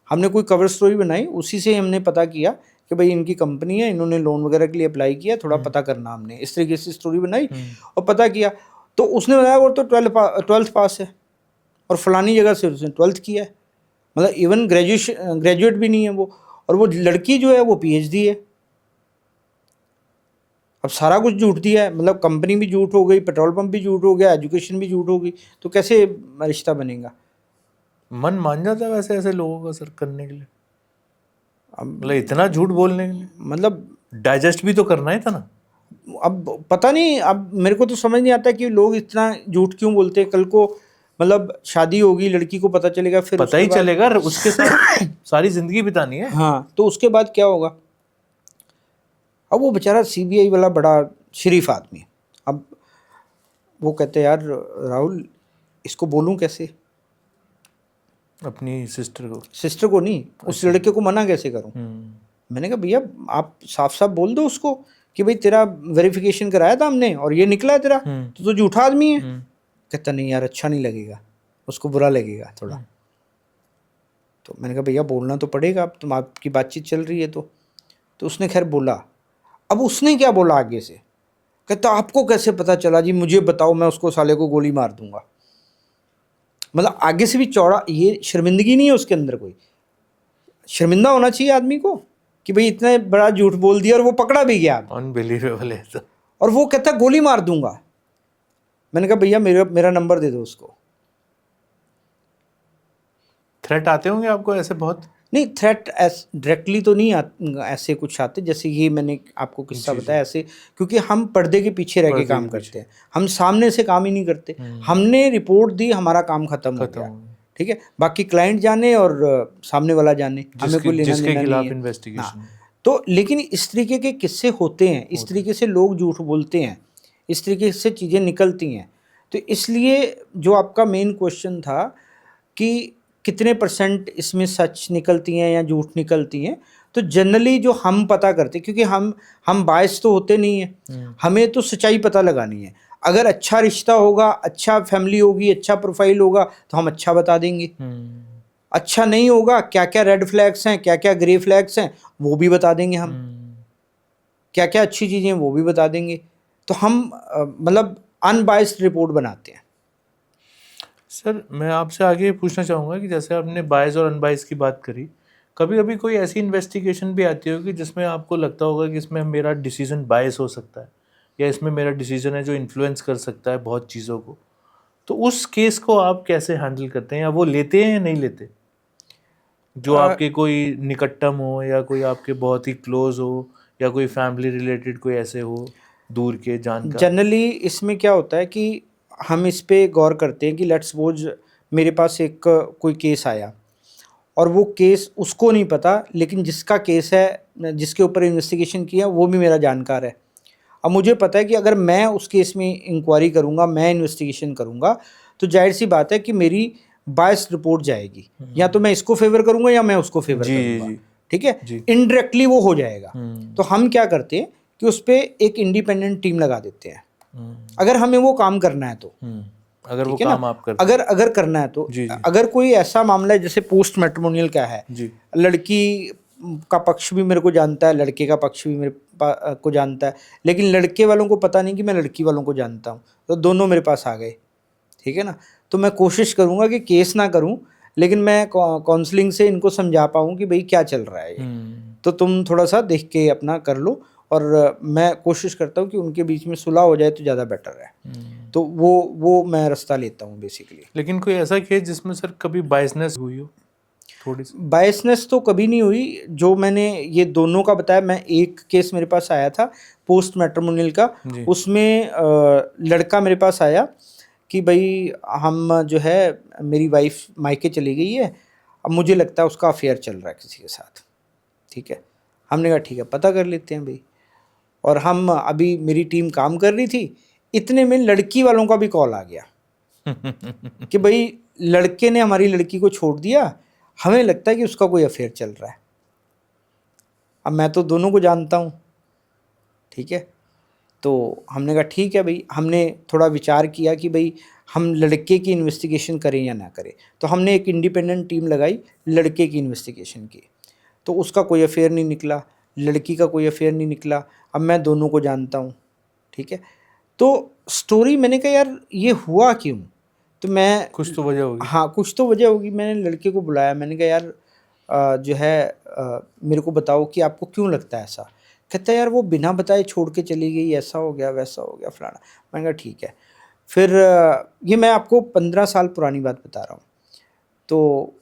हमने कोई कवर स्टोरी बनाई, उसी से हमने पता किया कि भाई इनकी कंपनी है, इन्होंने लोन वगैरह के लिए अप्लाई किया, थोड़ा पता करना हमने, इस तरीके से स्टोरी बनाई और पता किया। तो उसने बताया वो तो 12th पास है और फलानी जगह से उसने 12th किया है, मतलब इवन ग्रेजुएट भी नहीं है वो, और वो लड़की जो है वो PhD है। अब सारा कुछ झूठ दिया है, मतलब कंपनी भी झूठ हो गई, पेट्रोल पंप भी झूठ हो गया, एजुकेशन भी झूठ हो गई, तो कैसे रिश्ता बनेगा? मन मान जाता है वैसे ऐसे लोगों का सर करने के लिए, अब मतलब इतना झूठ बोलने के लिए, मतलब डाइजेस्ट भी तो करना ही था ना। अब पता नहीं, अब मेरे को तो समझ नहीं आता कि लोग इतना झूठ क्यों बोलते हैं। कल को मतलब शादी होगी, लड़की को पता चलेगा, फिर पता ही उसके बाद- चलेगा, उसके साथ सारी जिंदगी बितानी है। हाँ, तो उसके बाद क्या होगा? अब वो बेचारा CBI वाला बड़ा शरीफ आदमी, अब वो कहते हैं यार राहुल इसको बोलूं कैसे, अपनी सिस्टर को नहीं, उस लड़के को मना कैसे करूं? को। मैंने कहा भैया आप साफ साफ बोल दो उसको कि भाई तेरा वेरिफिकेशन कराया था हमने और ये निकला है तेरा, तो झूठा आदमी है। कहता नहीं यार अच्छा नहीं लगेगा, उसको बुरा लगेगा थोड़ा। तो मैंने कहा भैया बोलना तो पड़ेगा, अब तुम आपकी बातचीत चल रही है तो उसने खैर बोला। अब उसने क्या बोला आगे से, कहता आपको कैसे पता चला जी, मुझे बताओ, मैं उसको साले को गोली मार दूंगा। मतलब आगे से भी चौड़ा, ये शर्मिंदगी नहीं है उसके अंदर, कोई शर्मिंदा होना चाहिए आदमी को कि भाई इतना बड़ा झूठ बोल दिया और वो पकड़ा भी गया, अनबिलीवेबल है तो। और वो कहता है गोली मार दूंगा। मैंने कहा भैया मेरा नंबर दे दो उसको। थ्रेट आते होंगे आपको ऐसे बहुत? नहीं, थ्रेट डायरेक्टली तो नहीं ऐसे कुछ आते, जैसे ये मैंने आपको किस्सा बताया ऐसे, क्योंकि हम पर्दे के पीछे रह के काम करते हैं, हम सामने से काम ही नहीं करते। हमने रिपोर्ट दी, हमारा काम खत्म हो गया, ठीक है। बाकी क्लाइंट जाने और सामने वाला जाने, हमें कोई लेना देना नहीं है। इन्वेस्टिगेशन तो लेकिन इस तरीके के किस्से होते हैं, इस तरीके से लोग झूठ बोलते हैं, इस तरीके से चीज़ें निकलती हैं। तो इसलिए जो आपका मेन क्वेश्चन था कि कितने % इसमें सच निकलती हैं या झूठ निकलती हैं, तो जनरली जो हम पता करते, क्योंकि हम बायस तो होते नहीं हैं, हमें तो सच्चाई पता लगानी है। अगर अच्छा रिश्ता होगा, अच्छा फैमिली होगी, अच्छा प्रोफाइल होगा, तो हम अच्छा बता देंगे। अच्छा नहीं होगा, क्या क्या रेड फ्लैग्स हैं, क्या क्या ग्रे फ्लैग्स हैं, वो भी बता देंगे हम। क्या क्या अच्छी चीज़ें हैं वो भी बता देंगे। तो हम मतलब अनबायस्ड रिपोर्ट बनाते हैं। सर मैं आपसे आगे पूछना चाहूँगा कि जैसे आपने बायस और अनबायस की बात करी, कभी कभी कोई ऐसी इन्वेस्टिगेशन भी आती होगी जिसमें आपको लगता होगा कि इसमें मेरा डिसीजन बायस हो सकता है, या इसमें मेरा डिसीजन है जो इन्फ्लुएंस कर सकता है बहुत चीज़ों को, तो उस केस को आप कैसे हैंडल करते हैं, या वो लेते हैं या नहीं लेते? जो आपके कोई निकटतम हो, या कोई आपके बहुत ही क्लोज हो, या कोई फैमिली रिलेटेड कोई ऐसे हो दूर के जानकार? जनरली इसमें क्या होता है कि हम इस पे गौर करते हैं कि लेट्स सपोज मेरे पास एक कोई केस आया और वो केस उसको नहीं पता, लेकिन जिसका केस है, जिसके ऊपर इन्वेस्टिगेशन किया, वो भी मेरा जानकार है। अब मुझे पता है कि अगर मैं उस केस में इंक्वायरी करूँगा, मैं इन्वेस्टिगेशन करूँगा, तो जाहिर सी बात है कि मेरी बायस रिपोर्ट जाएगी, या तो मैं इसको फेवर करूँगा या मैं उसको फेवर करूँगा, ठीक है। इनडायरेक्टली वो हो जाएगा। तो हम क्या करते हैं कि उस पर एक इंडिपेंडेंट टीम लगा देते हैं, अगर हमें वो काम करना है तो। अगर वो काम आप करते अगर करना है तो। अगर कोई ऐसा मामला है जैसे पोस्ट मैट्रिमोनियल का है, लड़की का पक्ष भी मेरे को जानता है, लड़के का पक्ष भी मेरे को जानता है, लेकिन लड़के वालों को पता नहीं कि मैं लड़की वालों को जानता हूँ, तो दोनों मेरे पास आ गए, ठीक है ना। तो मैं कोशिश करूँगा कि केस ना करूँ, लेकिन मैं काउंसलिंग से इनको समझा पाऊँ कि भाई क्या चल रहा है, तो तुम थोड़ा सा देख के अपना कर लो, और मैं कोशिश करता हूँ कि उनके बीच में सुलह हो जाए तो ज़्यादा बेटर है। तो वो मैं रास्ता लेता हूँ बेसिकली। लेकिन कोई ऐसा केस जिसमें सर कभी बायसनेस हुई हो? थोड़ी सी बायसनेस तो कभी नहीं हुई। जो मैंने ये दोनों का बताया, मैं एक केस मेरे पास आया था पोस्ट मैट्रिमोनियल का, उसमें लड़का मेरे पास आया कि भाई हम जो है, मेरी वाइफ मायके चली गई है, अब मुझे लगता है उसका अफेयर चल रहा है किसी के साथ, ठीक है। हमने कहा ठीक है, पता कर लेते हैं भाई। और हम अभी मेरी टीम काम कर रही थी, इतने में लड़की वालों का भी कॉल आ गया कि भाई लड़के ने हमारी लड़की को छोड़ दिया, हमें लगता है कि उसका कोई अफेयर चल रहा है। अब मैं तो दोनों को जानता हूँ, ठीक है। तो हमने कहा ठीक है भाई, हमने थोड़ा विचार किया कि भाई हम लड़के की इन्वेस्टिगेशन करें या ना करें। तो हमने एक इंडिपेंडेंट टीम लगाई लड़के की इन्वेस्टिगेशन की, तो उसका कोई अफेयर नहीं निकला, लड़की का कोई अफेयर नहीं निकला। अब मैं दोनों को जानता हूँ, ठीक है। तो स्टोरी मैंने कहा यार ये हुआ क्यों, तो मैं कुछ तो वजह होगी। हाँ कुछ तो वजह होगी। मैंने लड़के को बुलाया, मैंने कहा यार जो है मेरे को बताओ कि आपको क्यों लगता है ऐसा। कहता है यार वो बिना बताए छोड़ के चली गई, ऐसा हो गया वैसा हो गया फलाना। मैंने कहा ठीक है। फिर ये मैं आपको 15 साल पुरानी बात बता रहा हूँ। तो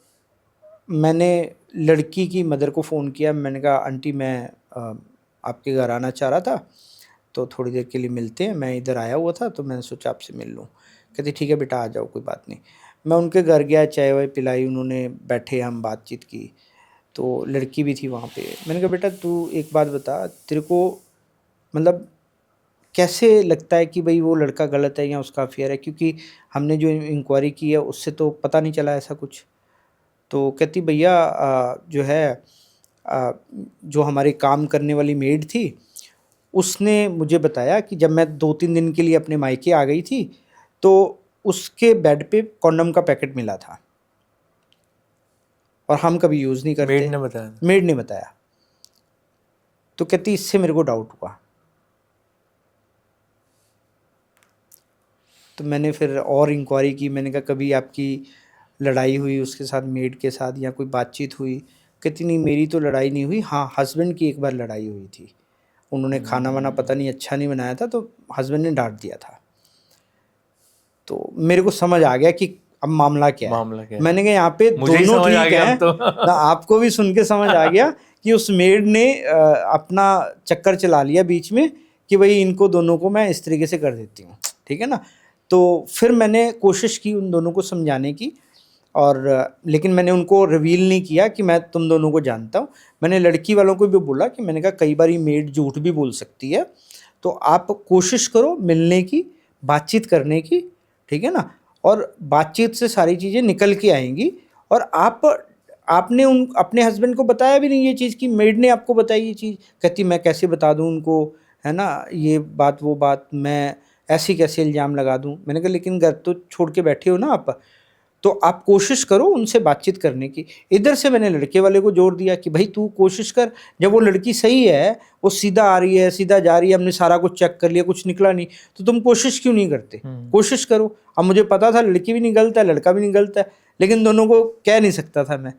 मैंने लड़की की मदर को फ़ोन किया, मैंने कहा आंटी मैं आपके घर आना चाह रहा था, तो थोड़ी देर के लिए मिलते हैं, मैं इधर आया हुआ था तो मैंने सोचा आपसे मिल लूँ। कहती ठीक है बेटा आ जाओ, कोई बात नहीं। मैं उनके घर गया, चाय वाय पिलाई, उन्होंने बैठे, हम बातचीत की, तो लड़की भी थी वहाँ पे। मैंने कहा बेटा तू एक बात बता, तेरे को मतलब कैसे लगता है कि भाई वो लड़का गलत है या उसका अफेयर है, क्योंकि हमने जो इंक्वायरी की है उससे तो पता नहीं चला ऐसा कुछ। तो कहती भैया जो है जो हमारे काम करने वाली मेड थी उसने मुझे बताया कि जब मैं 2-3 दिन के लिए अपने मायके आ गई थी तो उसके बेड पे कॉन्डम का पैकेट मिला था और हम कभी यूज़ नहीं करते। मेड ने बताया? मेड ने बताया। तो कहती इससे मेरे को डाउट हुआ। तो मैंने फिर और इंक्वायरी की, मैंने कहा कभी आपकी लड़ाई हुई उसके साथ, मेड के साथ, या कोई बातचीत हुई। कहती नहीं मेरी तो लड़ाई नहीं हुई, हाँ हस्बैंड की एक बार लड़ाई हुई थी, उन्होंने खाना वाना पता नहीं अच्छा नहीं बनाया था तो हस्बैंड ने डांट दिया था। तो मेरे को समझ आ गया कि अब मामला क्या है। मैंने कहा यहाँ पे दोनों ठीक हैं तो आपको भी सुन के समझ आ गया कि उस मेड ने अपना चक्कर चला लिया बीच में कि भाई इनको दोनों को मैं इस तरीके से कर देती हूँ, ठीक है ना। तो फिर मैंने कोशिश की उन दोनों को समझाने की, और लेकिन मैंने उनको रिवील नहीं किया कि मैं तुम दोनों को जानता हूँ। मैंने लड़की वालों को भी बोला कि मैंने कहा कई बार मेड झूठ भी बोल सकती है, तो आप कोशिश करो मिलने की, बातचीत करने की, ठीक है ना, और बातचीत से सारी चीज़ें निकल के आएंगी। और आपने उन अपने हस्बैंड को बताया भी नहीं ये चीज़ कि मेड ने आपको बताई ये चीज़। कहती मैं कैसे बता दूं उनको, है ना, ये बात वो बात, मैं ऐसी कैसे इल्ज़ाम लगा दूं। मैंने कहा लेकिन घर तो छोड़ के बैठे हो ना आप, तो आप कोशिश करो उनसे बातचीत करने की। इधर से मैंने लड़के वाले को जोर दिया कि भाई तू कोशिश कर, जब वो लड़की सही है, वो सीधा आ रही है, सीधा जा रही है, हमने सारा कुछ चेक कर लिया, कुछ निकला नहीं, तो तुम कोशिश क्यों नहीं करते? कोशिश करो। अब मुझे पता था लड़की भी नहीं गलत है, लड़का भी नहीं गलत है, लेकिन दोनों को कह नहीं सकता था मैं।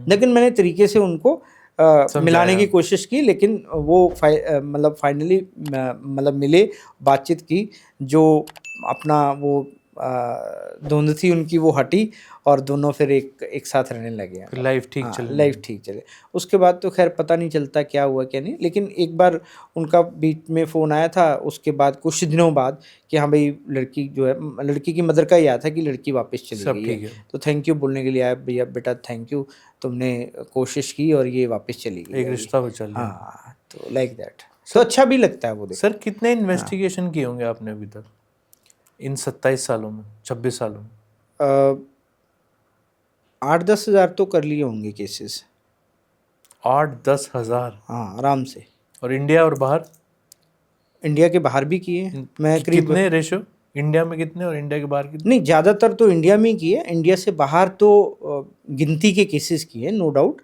लेकिन मैंने तरीके से उनको मिलाने की कोशिश की, लेकिन वो मतलब फाइनली मतलब मिले, बातचीत की, जो अपना वो धुंध थी उनकी वो हटी और दोनों फिर एक साथ रहने लगे। लाइफ ठीक चले। उसके बाद तो खैर पता नहीं चलता क्या हुआ क्या नहीं, लेकिन एक बार उनका बीच में फ़ोन आया था उसके बाद कुछ दिनों बाद कि हाँ भाई लड़की जो है, लड़की की मदर का ही आया था कि लड़की वापस चली गई है। तो थैंक यू बोलने के लिए आया, भैया बेटा थैंक यू, तुमने कोशिश की और ये वापस चली गई, एक रिश्ता हो चल रहा। हाँ तो लाइक दैट, तो अच्छा भी लगता है वो। सर कितने इन्वेस्टिगेशन किए होंगे आपने अभी तक इन 27 सालों में, 26 सालों में? 8-10 हज़ार तो कर लिए होंगे केसेस। 8-10 हज़ार? हाँ आराम से। और इंडिया और बाहर? इंडिया के बाहर भी किए मैं। कितने रेशो? इंडिया में कितने और इंडिया के बाहर कितने? नहीं ज़्यादातर तो इंडिया में ही किए, इंडिया से बाहर तो गिनती के केसेस किए नो डाउट,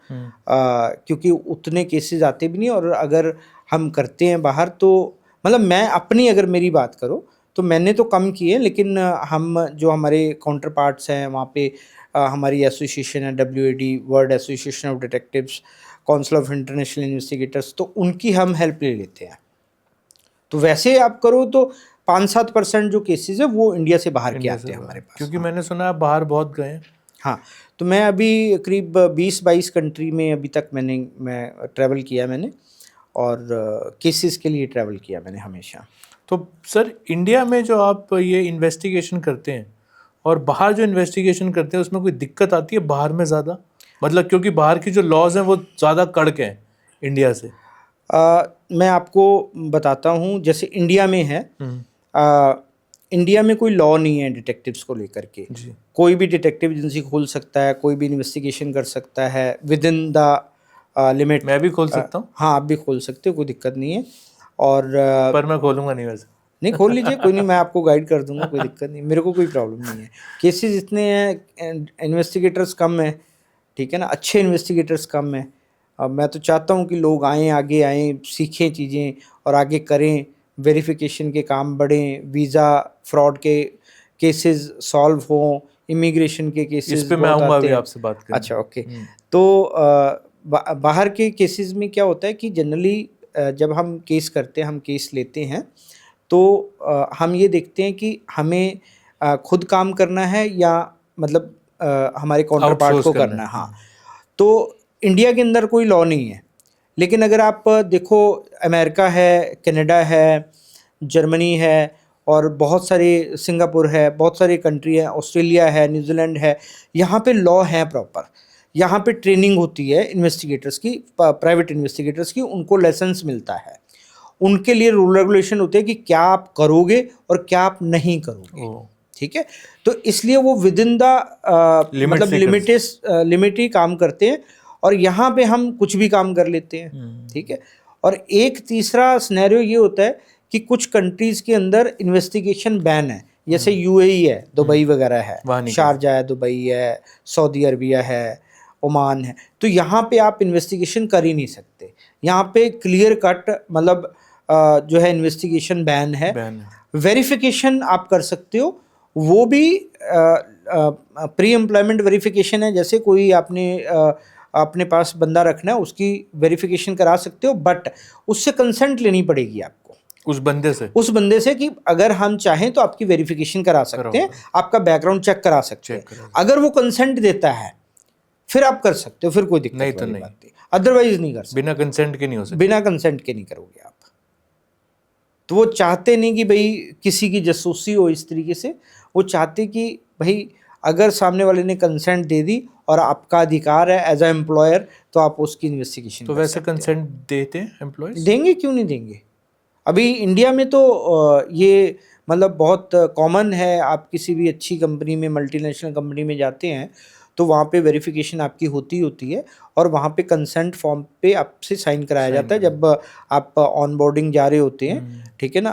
क्योंकि उतने केसेस आते भी नहीं। और अगर हम करते हैं बाहर तो मतलब मैं अपनी अगर मेरी बात करो तो मैंने तो कम किए, लेकिन हम जो हमारे काउंटर पार्ट्स हैं वहाँ पे हमारी एसोसिएशन है WAD, world association of detectives, council of international investigators, तो उनकी हम हेल्प ले लेते हैं। तो वैसे आप करो तो 5-7% जो केसेस है वो इंडिया से बाहर के आते हैं हमारे पास। क्योंकि मैंने सुना है बाहर बहुत गए। हाँ तो मैं अभी करीब 20-22 कंट्री में अभी तक मैं ट्रैवल किया मैंने, और केसेस के लिए ट्रैवल किया मैंने हमेशा। तो सर इंडिया में जो आप ये इन्वेस्टिगेशन करते हैं और बाहर जो इन्वेस्टिगेशन करते हैं उसमें कोई दिक्कत आती है बाहर में ज़्यादा? मतलब क्योंकि बाहर की जो लॉज हैं वो ज़्यादा कड़क हैं इंडिया से। मैं आपको बताता हूँ, जैसे इंडिया में है, इंडिया में कोई लॉ नहीं है डिटेक्टिव्स को लेकर के। कोई भी डिटेक्टिव एजेंसी खोल सकता है, कोई भी इन्वेस्टिगेशन कर सकता है विद इन द लिमिट। मैं भी खोल सकता हूँ? हाँ आप भी खोल सकते हो, कोई दिक्कत नहीं है। और पर मैं खोलूँगा नहीं वैसे। नहीं खोल लीजिए, कोई नहीं, मैं आपको गाइड कर दूंगा, कोई दिक्कत नहीं, मेरे को कोई प्रॉब्लम नहीं है। केसेस इतने हैं, इन्वेस्टिगेटर्स कम हैं, ठीक है ना, अच्छे इन्वेस्टिगेटर्स कम हैं। अब मैं तो चाहता हूँ कि लोग आएँ, आगे आएँ, सीखें चीज़ें और आगे करें, वेरिफिकेशन के काम बढ़ें, वीज़ा फ्रॉड के केसेस सॉल्व हों, इमिग्रेशन के इस केसेस पे मैं बहुत आऊंगा आते अभी हैं। आपसे बात करने। अच्छा, ओके। तो बाहर के केसेस में क्या होता है कि जनरली जब हम केस करते हैं, हम केस लेते हैं, तो हम ये देखते हैं कि हमें खुद काम करना है या मतलब हमारे काउंटर पार्ट आउटसोर्स को करना करना है। है। हाँ, तो इंडिया के अंदर कोई लॉ नहीं है, लेकिन अगर आप देखो, अमेरिका है, कनाडा है, जर्मनी है, और बहुत सारे, सिंगापुर है, बहुत सारी कंट्री है, ऑस्ट्रेलिया है, न्यूजीलैंड है, यहाँ पे लॉ है प्रॉपर। यहाँ पे ट्रेनिंग होती है इन्वेस्टिगेटर्स की, प्राइवेट इन्वेस्टिगेटर्स की, उनको लाइसेंस मिलता है, उनके लिए रूल रेगुलेशन होते हैं कि क्या आप करोगे और क्या आप नहीं करोगे, ओ, ठीक है। तो इसलिए वो विद इन द Limit मतलब से कर लिमिट ही काम करते हैं, और यहाँ पे हम कुछ भी काम कर लेते हैं, ठीक है। और एक तीसरा सिनेरियो ये होता है कि कुछ कंट्रीज़ के अंदर इन्वेस्टिगेशन बैन है, जैसे यूएई है, दुबई वगैरह है, वहाँ नहीं शारजा है, दुबई है, सऊदी अरबिया है, ओमान है, तो यहाँ पे आप इन्वेस्टिगेशन कर ही नहीं सकते। यहाँ पे क्लियर कट मतलब जो है इन्वेस्टिगेशन बैन है। बैन है। वेरिफिकेशन आप कर सकते हो, वो भी प्री एम्प्लॉयमेंट वेरिफिकेशन है, जैसे कोई आपने अपने पास बंदा रखना है, उसकी वेरिफिकेशन करा सकते हो, बट उससे कंसेंट लेनी पड़ेगी आपको, उस बंदे से कि अगर हम चाहें तो आपकी वेरिफिकेशन करा सकते हैं, आपका बैकग्राउंड चेक करा सकते हैं। अगर वो कंसेंट देता है फिर आप कर सकते हो, फिर कोई दिक्कत नहीं तो वाली नहीं। बात नहीं, अदरवाइज नहीं कर सकते, बिना कंसेंट के नहीं हो सकता। बिना कंसेंट के नहीं करोगे आप। तो वो चाहते नहीं कि भाई किसी की जासूसी हो इस तरीके से, वो चाहते कि भाई अगर सामने वाले ने कंसेंट दे दी और आपका अधिकार है एज अ एम्प्लॉयर, तो आप उसकी इन्वेस्टिगेशन तो वैसे कंसेंट देते हैं एम्प्लॉयज? देंगे, क्यों नहीं देंगे। अभी इंडिया में तो ये मतलब बहुत कॉमन है, आप किसी भी अच्छी कंपनी में, मल्टीनेशनल कंपनी में जाते हैं तो वहाँ पे वेरिफिकेशन आपकी होती है, और वहाँ पे कंसेंट फॉर्म पे आपसे साइन कराया जाता है जब आप ऑनबोर्डिंग जा रहे होते हैं, ठीक है ना,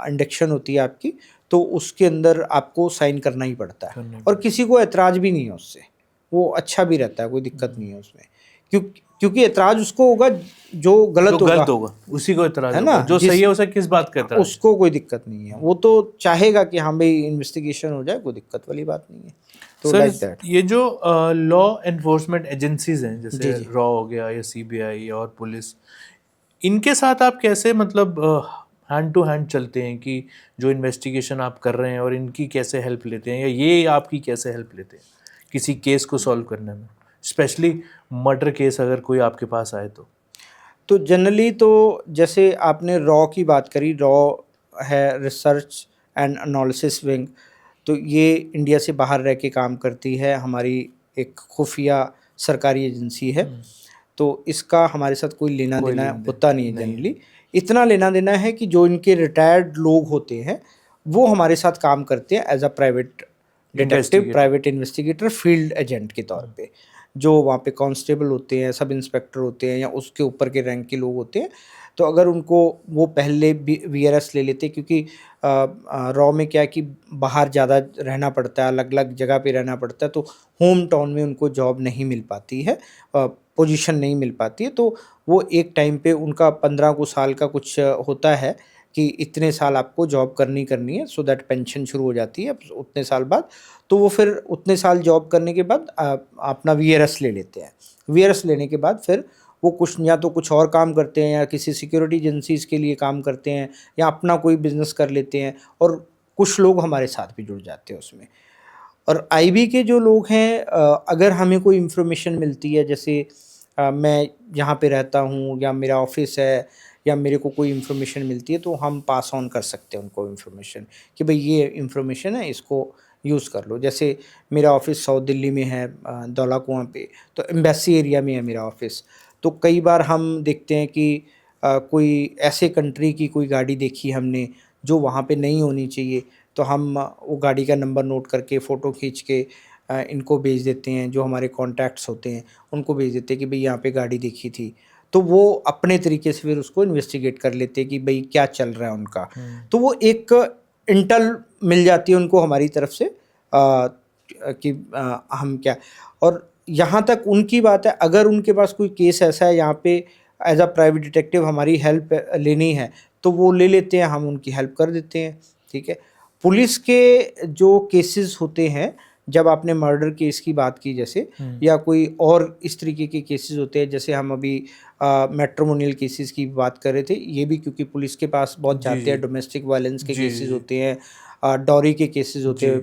इंडक्शन होती है आपकी, तो उसके अंदर आपको साइन करना ही पड़ता है, और किसी को एतराज़ भी नहीं है उससे, वो अच्छा भी रहता है, कोई दिक्कत नहीं है उसमें, क्योंकि एतराज़ उसको होगा जो गलत होगा, उसी को एतराज़ है ना, होगा। जो सही है उसे किस बात का एतराज़? उसको कोई दिक्कत नहीं है, वो तो चाहेगा कि हाँ भाई इन्वेस्टिगेशन हो जाए, कोई दिक्कत वाली बात नहीं है। तो लाइक दैट, ये जो लॉ एनफोर्समेंट एजेंसीज हैं, जैसे जी। रॉ हो गया या सीबीआई और पुलिस, इनके साथ आप कैसे मतलब हैंड टू हैंड चलते हैं कि जो इन्वेस्टिगेशन आप कर रहे हैं, और इनकी कैसे हेल्प लेते हैं, या ये आपकी कैसे हेल्प लेते हैं किसी केस को सॉल्व करने में, स्पेशली मर्डर केस अगर कोई आपके पास आए तो जनरली तो जैसे आपने रॉ की बात करी, रॉ है रिसर्च एंड एनालिसिस विंग, तो ये इंडिया से बाहर रह के काम करती है, हमारी एक खुफिया सरकारी एजेंसी है। तो इसका हमारे साथ कोई लेना देना होता नहीं है जनरली। इतना लेना देना है कि जो इनके रिटायर्ड लोग होते हैं वो हमारे साथ काम करते हैं as a private detective, private investigator, field agent के तौर पे, जो वहाँ पे कांस्टेबल होते हैं, सब इंस्पेक्टर होते हैं, या उसके ऊपर के रैंक के लोग होते हैं। तो अगर उनको वो पहले वीआरएस ले लेते, क्योंकि रॉ में क्या है कि बाहर ज़्यादा रहना पड़ता है, अलग अलग जगह पे रहना पड़ता है, तो होम टाउन में उनको जॉब नहीं मिल पाती है, पोजीशन नहीं मिल पाती है, तो वो एक टाइम पे उनका 15 को साल का कुछ होता है कि इतने साल आपको जॉब करनी है, सो दैट पेंशन शुरू हो जाती है उतने साल बाद। तो वो फिर उतने साल जॉब करने के बाद अपना वीआरएस ले लेते हैं। वीआरएस लेने के बाद फिर वो कुछ या तो कुछ और काम करते हैं, या किसी सिक्योरिटी एजेंसीज़ के लिए काम करते हैं, या अपना कोई बिज़नेस कर लेते हैं, और कुछ लोग हमारे साथ भी जुड़ जाते हैं उसमें। और आईबी के जो लोग हैं, अगर हमें कोई इन्फॉर्मेशन मिलती है, जैसे मैं यहाँ पे रहता हूँ या मेरा ऑफिस है, या मेरे को कोई इन्फॉर्मेशन मिलती है, तो हम पास ऑन कर सकते हैं उनको इन्फॉर्मेशन कि भाई ये इन्फॉर्मेशन है, इसको यूज़ कर लो। जैसे मेरा ऑफिस साउथ दिल्ली में है, दौला कुआं पे, तो एम्बेसी एरिया में है मेरा ऑफिस। तो कई बार हम देखते हैं कि कोई ऐसे कंट्री की कोई गाड़ी देखी हमने जो वहाँ पे नहीं होनी चाहिए, तो हम वो गाड़ी का नंबर नोट करके फ़ोटो खींच के इनको भेज देते हैं, जो हमारे कॉन्टैक्ट्स होते हैं उनको भेज देते हैं कि भाई यहाँ पे गाड़ी देखी थी। तो वो अपने तरीके से फिर उसको इन्वेस्टिगेट कर लेते हैं कि भाई क्या चल रहा है उनका। तो वो एक इंटेल मिल जाती है उनको हमारी तरफ से कि हम क्या। और यहाँ तक उनकी बात है, अगर उनके पास कोई केस ऐसा है यहाँ पे एज अ प्राइवेट डिटेक्टिव हमारी हेल्प लेनी है तो वो ले लेते हैं, हम उनकी हेल्प कर देते हैं। ठीक है। पुलिस के जो केसेस होते हैं, जब आपने मर्डर केस की बात की जैसे, या कोई और इस तरीके के केसेस होते हैं, जैसे हम अभी मैट्रिमोनियल केसेस की बात कर रहे थे, ये भी क्योंकि पुलिस के पास बहुत जाते हैं, डोमेस्टिक वायलेंस के केसेस होते हैं, डॉरी के केसेस होते हैं,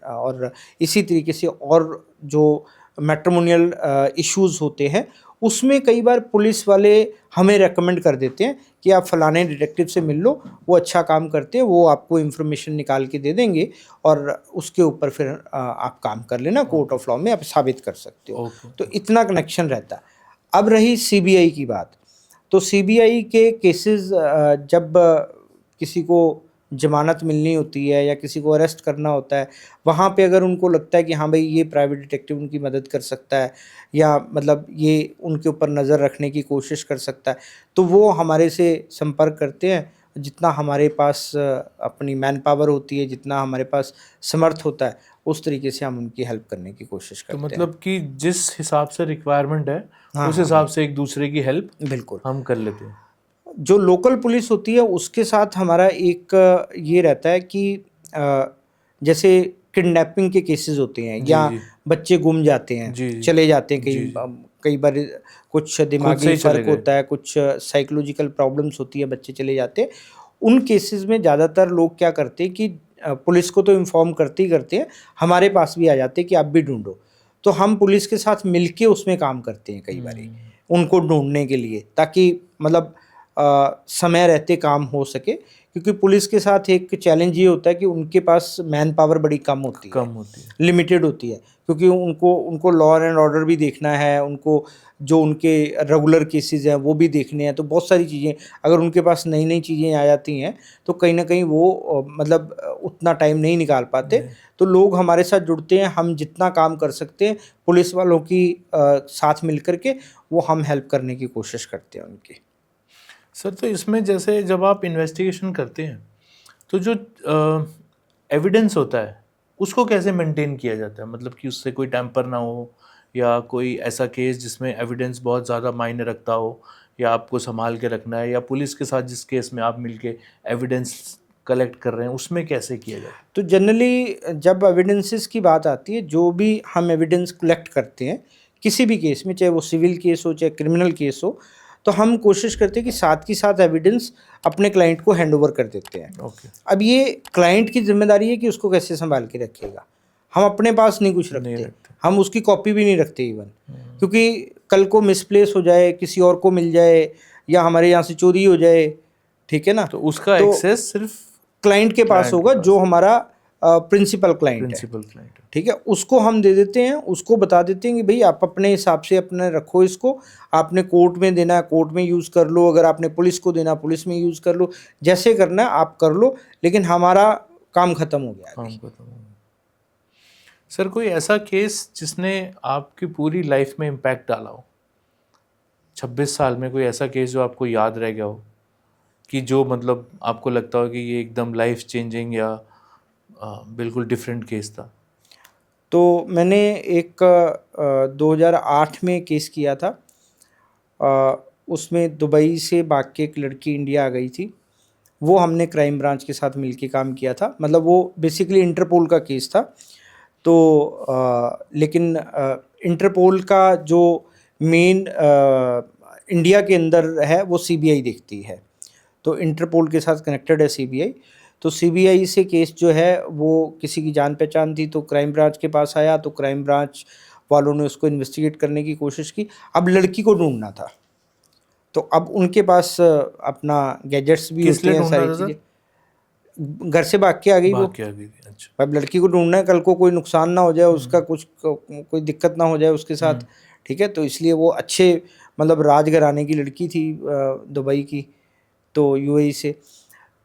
और इसी तरीके से और जो मैट्रिमोनियल इश्यूज़ होते हैं उसमें कई बार पुलिस वाले हमें रेकमेंड कर देते हैं कि आप फलाने डिटेक्टिव से मिल लो, वो अच्छा काम करते हैं, वो आपको इन्फॉर्मेशन निकाल के दे देंगे और उसके ऊपर फिर आप काम कर लेना, कोर्ट ऑफ लॉ में आप साबित कर सकते हो। तो इतना कनेक्शन रहता है। अब रही सीबीआई की बात, तो सीबीआई के केसेस जब किसी को जमानत मिलनी होती है या किसी को अरेस्ट करना होता है, वहाँ पे अगर उनको लगता है कि हाँ भाई ये प्राइवेट डिटेक्टिव उनकी मदद कर सकता है या मतलब ये उनके ऊपर नज़र रखने की कोशिश कर सकता है, तो वो हमारे से संपर्क करते हैं। जितना हमारे पास अपनी मैन पावर होती है, जितना हमारे पास समर्थ होता है, उस तरीके से हम उनकी हेल्प करने की कोशिश करते हैं। तो मतलब कि जिस हिसाब से रिक्वायरमेंट है उस हिसाब से एक दूसरे की हेल्प बिल्कुल हम कर लेते हैं। जो लोकल पुलिस होती है उसके साथ हमारा एक ये रहता है कि जैसे किडनैपिंग के केसेस होते हैं या बच्चे गुम जाते हैं, चले जाते हैं, कई बार कुछ दिमागी फर्क होता है, कुछ साइकोलॉजिकल प्रॉब्लम्स होती है, बच्चे चले जाते हैं। उन केसेस में ज़्यादातर लोग क्या करते हैं कि पुलिस को तो इन्फॉर्म करते ही करते हैं, हमारे पास भी आ जाते हैं कि आप भी ढूंढो। तो हम पुलिस के साथ मिलके उसमें काम करते हैं कई बार उनको ढूंढने के लिए, ताकि मतलब समय रहते काम हो सके। क्योंकि पुलिस के साथ एक चैलेंज ये होता है कि उनके पास मैन पावर बड़ी कम होती है, लिमिटेड होती है, क्योंकि उनको लॉ एंड ऑर्डर भी देखना है, उनको जो उनके रेगुलर केसेस हैं वो भी देखने हैं। तो बहुत सारी चीज़ें, अगर उनके पास नई नई चीज़ें आ जाती हैं तो कहीं ना कहीं वो मतलब उतना टाइम नहीं निकाल पाते। तो लोग हमारे साथ जुड़ते हैं, हम जितना काम कर सकते हैं पुलिस वालों की साथ मिल करके वो हम हेल्प करने की कोशिश करते हैं उनकी। सर, तो इसमें जैसे जब आप इन्वेस्टिगेशन करते हैं तो जो एविडेंस होता है उसको कैसे मेंटेन किया जाता है? मतलब कि उससे कोई टैम्पर ना हो, या कोई ऐसा केस जिसमें एविडेंस बहुत ज़्यादा मायने रखता हो, या आपको संभाल के रखना है, या पुलिस के साथ जिस केस में आप मिलके एविडेंस कलेक्ट कर रहे हैं उसमें कैसे किया जाए? तो जनरली जब एविडेंसेस की बात आती है, जो भी हम एविडेंस कलेक्ट करते हैं किसी भी केस में, चाहे वो सिविल केस हो चाहे क्रिमिनल केस हो, तो हम कोशिश करते हैं कि साथ के साथ एविडेंस अपने क्लाइंट को हैंड ओवर कर देते हैं। अब ये क्लाइंट की जिम्मेदारी है कि उसको कैसे संभाल के रखेगा। हम अपने पास नहीं कुछ रखते, हम उसकी कॉपी भी नहीं रखते इवन, क्योंकि कल को मिसप्लेस हो जाए, किसी और को मिल जाए, या हमारे यहाँ से चोरी हो जाए, ठीक है ना, तो उसका एक्सेस सिर्फ क्लाइंट के पास होगा, जो हमारा प्रिंसिपल क्लाइंट है, ठीक है। उसको हम दे देते हैं, उसको बता देते हैं कि भाई आप अपने हिसाब से अपने रखो इसको, आपने कोर्ट में देना है कोर्ट में यूज़ कर लो, अगर आपने पुलिस को देना पुलिस में यूज़ कर लो, जैसे करना है आप कर लो, लेकिन हमारा काम ख़त्म हो गया। सर, कोई ऐसा केस जिसने आपकी पूरी लाइफ में इम्पैक्ट डाला हो, 26 साल में कोई ऐसा केस जो आपको याद रह गया हो, कि जो मतलब आपको लगता हो कि ये एकदम लाइफ चेंजिंग या बिल्कुल डिफरेंट केस था? तो मैंने एक 2008 में केस किया था। उसमें दुबई से भाग के एक लड़की इंडिया आ गई थी, वो हमने क्राइम ब्रांच के साथ मिलके काम किया था। मतलब वो बेसिकली इंटरपोल का केस था। तो लेकिन इंटरपोल का जो मेन इंडिया के अंदर है वो सीबीआई देखती है, तो इंटरपोल के साथ कनेक्टेड है सीबीआई। तो सीबीआई से केस जो है वो किसी की जान पहचान थी, तो क्राइम ब्रांच के पास आया, तो क्राइम ब्रांच वालों ने उसको इन्वेस्टिगेट करने की कोशिश की। अब लड़की को ढूंढना था, तो अब उनके पास अपना गैजेट्स भी होते हैं, सारी चीज़ें। घर से भाग के आ गई वो। अच्छा। अब लड़की को ढूंढना है, कल को कोई नुकसान ना हो जाए उसका, कुछ कोई दिक्कत ना हो जाए उसके साथ, ठीक है। तो इसलिए वो अच्छे मतलब राजघराने की लड़की थी, दुबई की, तो यूएई से,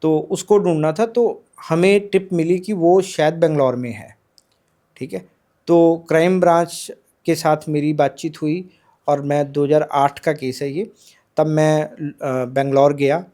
तो उसको ढूंढना था। तो हमें टिप मिली कि वो शायद बेंगलोर में है, ठीक है। तो क्राइम ब्रांच के साथ मेरी बातचीत हुई और मैं 2008 का केस है ये। तब मैं बेंगलोर गया,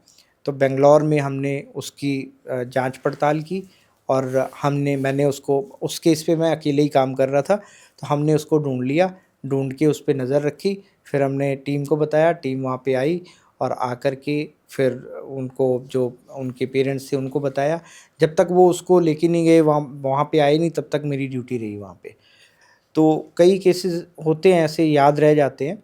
तो बेंगलोर में हमने उसकी जांच पड़ताल की और मैंने उसको, उस केस पे मैं अकेले ही काम कर रहा था, तो हमने उसको ढूंढ लिया, ढूंढ के उस पर नज़र रखी, फिर हमने टीम को बताया, टीम वहाँ पे आई और आकर के फिर उनको, जो उनके पेरेंट्स थे उनको बताया। जब तक वो उसको लेके नहीं गए, वहाँ पे आए नहीं, तब तक मेरी ड्यूटी रही वहाँ पे। तो कई केसेस होते हैं ऐसे, याद रह जाते हैं।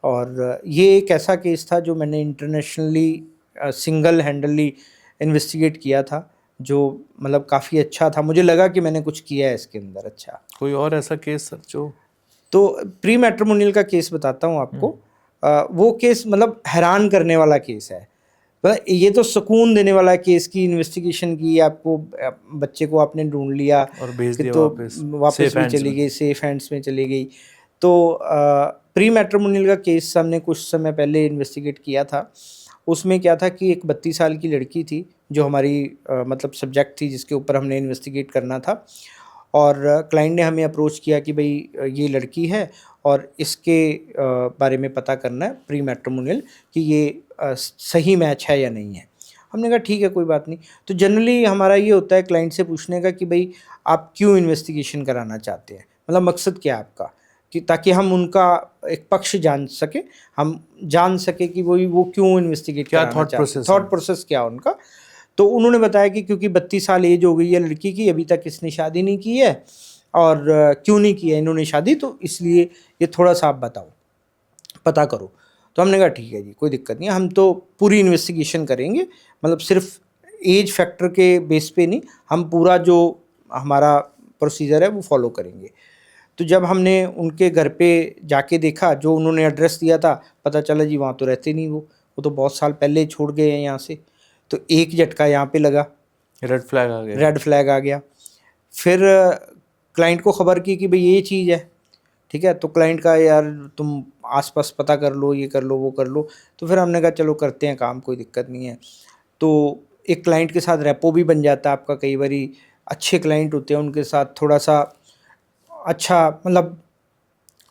और ये एक ऐसा केस था जो मैंने इंटरनेशनली सिंगल हैंडली इन्वेस्टिगेट किया था, जो मतलब काफ़ी अच्छा था, मुझे लगा कि मैंने कुछ किया है इसके अंदर अच्छा। कोई और ऐसा केस सर जो? तो प्री मैट्रिमोनियल का केस बताता हूँ आपको। वो केस मतलब हैरान करने वाला केस है। ये तो सुकून देने वाला केस की इन्वेस्टिगेशन की, आपको बच्चे को आपने ढूंढ लिया और भेज दिया, तो वापस भी चली गई, सेफ हैंड्स में चली गई। तो प्री मैट्रिमोनियल का केस हमने कुछ समय पहले इन्वेस्टिगेट किया था। उसमें क्या था कि एक 32 साल की लड़की थी जो हमारी मतलब सब्जेक्ट थी, जिसके ऊपर हमने इन्वेस्टिगेट करना था। और क्लाइंट ने हमें अप्रोच किया कि भाई ये लड़की है और इसके बारे में पता करना है प्री मैट्रिमोनियल कि ये सही मैच है या नहीं है। हमने कहा ठीक है, कोई बात नहीं। तो जनरली हमारा ये होता है क्लाइंट से पूछने का कि भाई आप क्यों इन्वेस्टिगेशन कराना चाहते हैं, मतलब मकसद क्या है आपका, कि ताकि हम उनका एक पक्ष जान सके, हम जान सके कि वो क्यों इन्वेस्टिगेट कराना चाहते हैं, थॉट प्रोसेस क्या है उनका। तो उन्होंने बताया कि क्योंकि 32 साल एज हो गई है लड़की की, अभी तक इसने शादी नहीं की है, और क्यों नहीं की है इन्होंने शादी, तो इसलिए ये थोड़ा सा आप बताओ, पता करो। तो हमने कहा ठीक है जी, कोई दिक्कत नहीं है, हम तो पूरी इन्वेस्टिगेशन करेंगे, मतलब सिर्फ एज फैक्टर के बेस पे नहीं, हम पूरा जो हमारा प्रोसीजर है वो फॉलो करेंगे। तो जब हमने उनके घर पे जाके देखा, जो उन्होंने एड्रेस दिया था, पता चला जी वहाँ तो रहते नहीं वो तो बहुत साल पहले छोड़ गए हैं यहाँ से। तो एक झटका यहाँ पे लगा, रेड फ्लैग आ गया। फिर क्लाइंट को खबर की कि भाई ये चीज़ है, ठीक है। तो क्लाइंट का यार तुम आसपास पता कर लो, ये कर लो, वो कर लो। तो फिर हमने कहा चलो करते हैं काम, कोई दिक्कत नहीं है। तो एक क्लाइंट के साथ रेपो भी बन जाता है आपका, कई बारी अच्छे क्लाइंट होते हैं उनके साथ थोड़ा सा अच्छा मतलब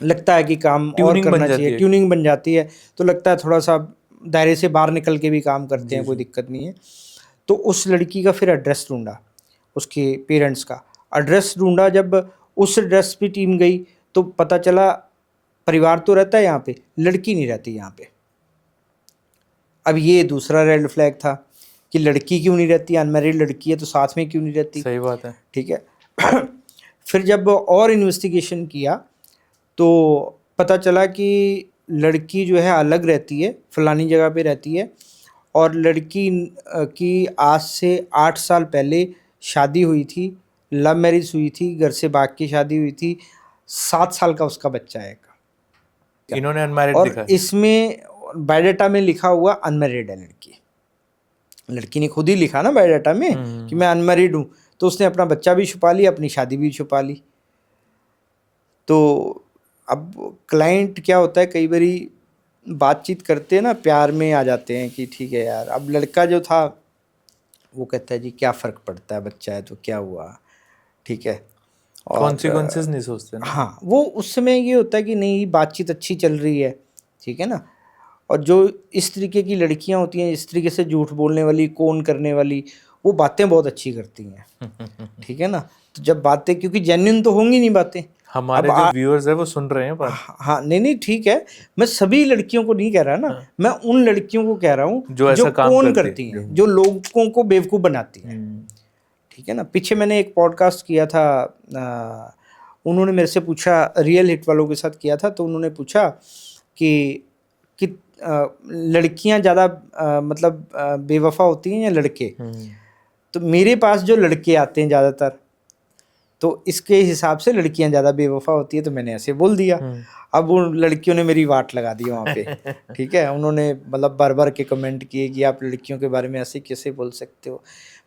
लगता है कि काम और करना चाहिए, ट्यूनिंग बन जाती है, तो लगता है थोड़ा सा दायरे से बाहर निकल के भी काम करते हैं, कोई दिक्कत नहीं है। तो उस लड़की का फिर एड्रेस ढूंढा, उसके पेरेंट्स का एड्रेस ढूंढा। जब उस एड्रेस पे टीम गई तो पता चला परिवार तो रहता है यहाँ पे, लड़की नहीं रहती यहाँ पे। अब ये दूसरा रेड फ्लैग था कि लड़की क्यों नहीं रहती, अनमैरिड लड़की है तो साथ में क्यों नहीं रहती। सही बात है, ठीक है। फिर जब और इन्वेस्टिगेशन किया तो पता चला कि लड़की जो है अलग रहती है, फलानी जगह पे रहती है, और लड़की की आज से 8 साल पहले शादी हुई थी, लव मैरिज हुई थी, घर से भाग के शादी हुई थी, 7 साल का उसका बच्चा है। इन्होंने अनमैरिड और दिखा, इसमें बायोडाटा में लिखा हुआ अनमैरिड है लड़की ने खुद ही लिखा ना बायोडाटा में कि मैं अनमैरिड हूँ, तो उसने अपना बच्चा भी छुपा लिया, अपनी शादी भी छुपा ली। तो अब क्लाइंट क्या होता है, कई बारी बातचीत करते हैं ना, प्यार में आ जाते हैं कि ठीक है यार। अब लड़का जो था वो कहता है जी क्या फ़र्क पड़ता है, बच्चा है तो क्या हुआ, ठीक है, कॉन्सिक्वेंसेस नहीं सोचते ना। हाँ, वो उस समय ये होता है कि नहीं बातचीत अच्छी चल रही है, ठीक है ना। और जो इस तरीके की लड़कियां होती हैं, इस तरीके से झूठ बोलने वाली, कौन करने वाली, वो बातें बहुत अच्छी करती हैं, ठीक है ना। तो जब बातें, क्योंकि जेन्युइन तो होंगी नहीं बातें, हमारे जो व्यूअर्स है वो सुन रहे हैं बात। हाँ नहीं ठीक है, मैं सभी लड़कियों को नहीं कह रहा ना, मैं उन लड़कियों को कह रहा हूँ जो कौन करती हैं, जो लोगों को बेवकूफ़ बनाती हैं, ठीक है ना। पीछे मैंने एक पॉडकास्ट किया था, उन्होंने मेरे से पूछा, रियल हिट वालों के साथ किया था, तो उन्होंने पूछा कि लड़कियां ज़्यादा मतलब बेवफा होती हैं या लड़के। तो मेरे पास जो लड़के आते हैं ज़्यादातर, तो इसके हिसाब से लड़कियां ज़्यादा बेवफा होती है, तो मैंने ऐसे बोल दिया। अब उन लड़कियों ने मेरी वाट लगा दी वहाँ पे, ठीक है। उन्होंने मतलब बार बार के कमेंट किए कि आप लड़कियों के बारे में ऐसे कैसे बोल सकते हो।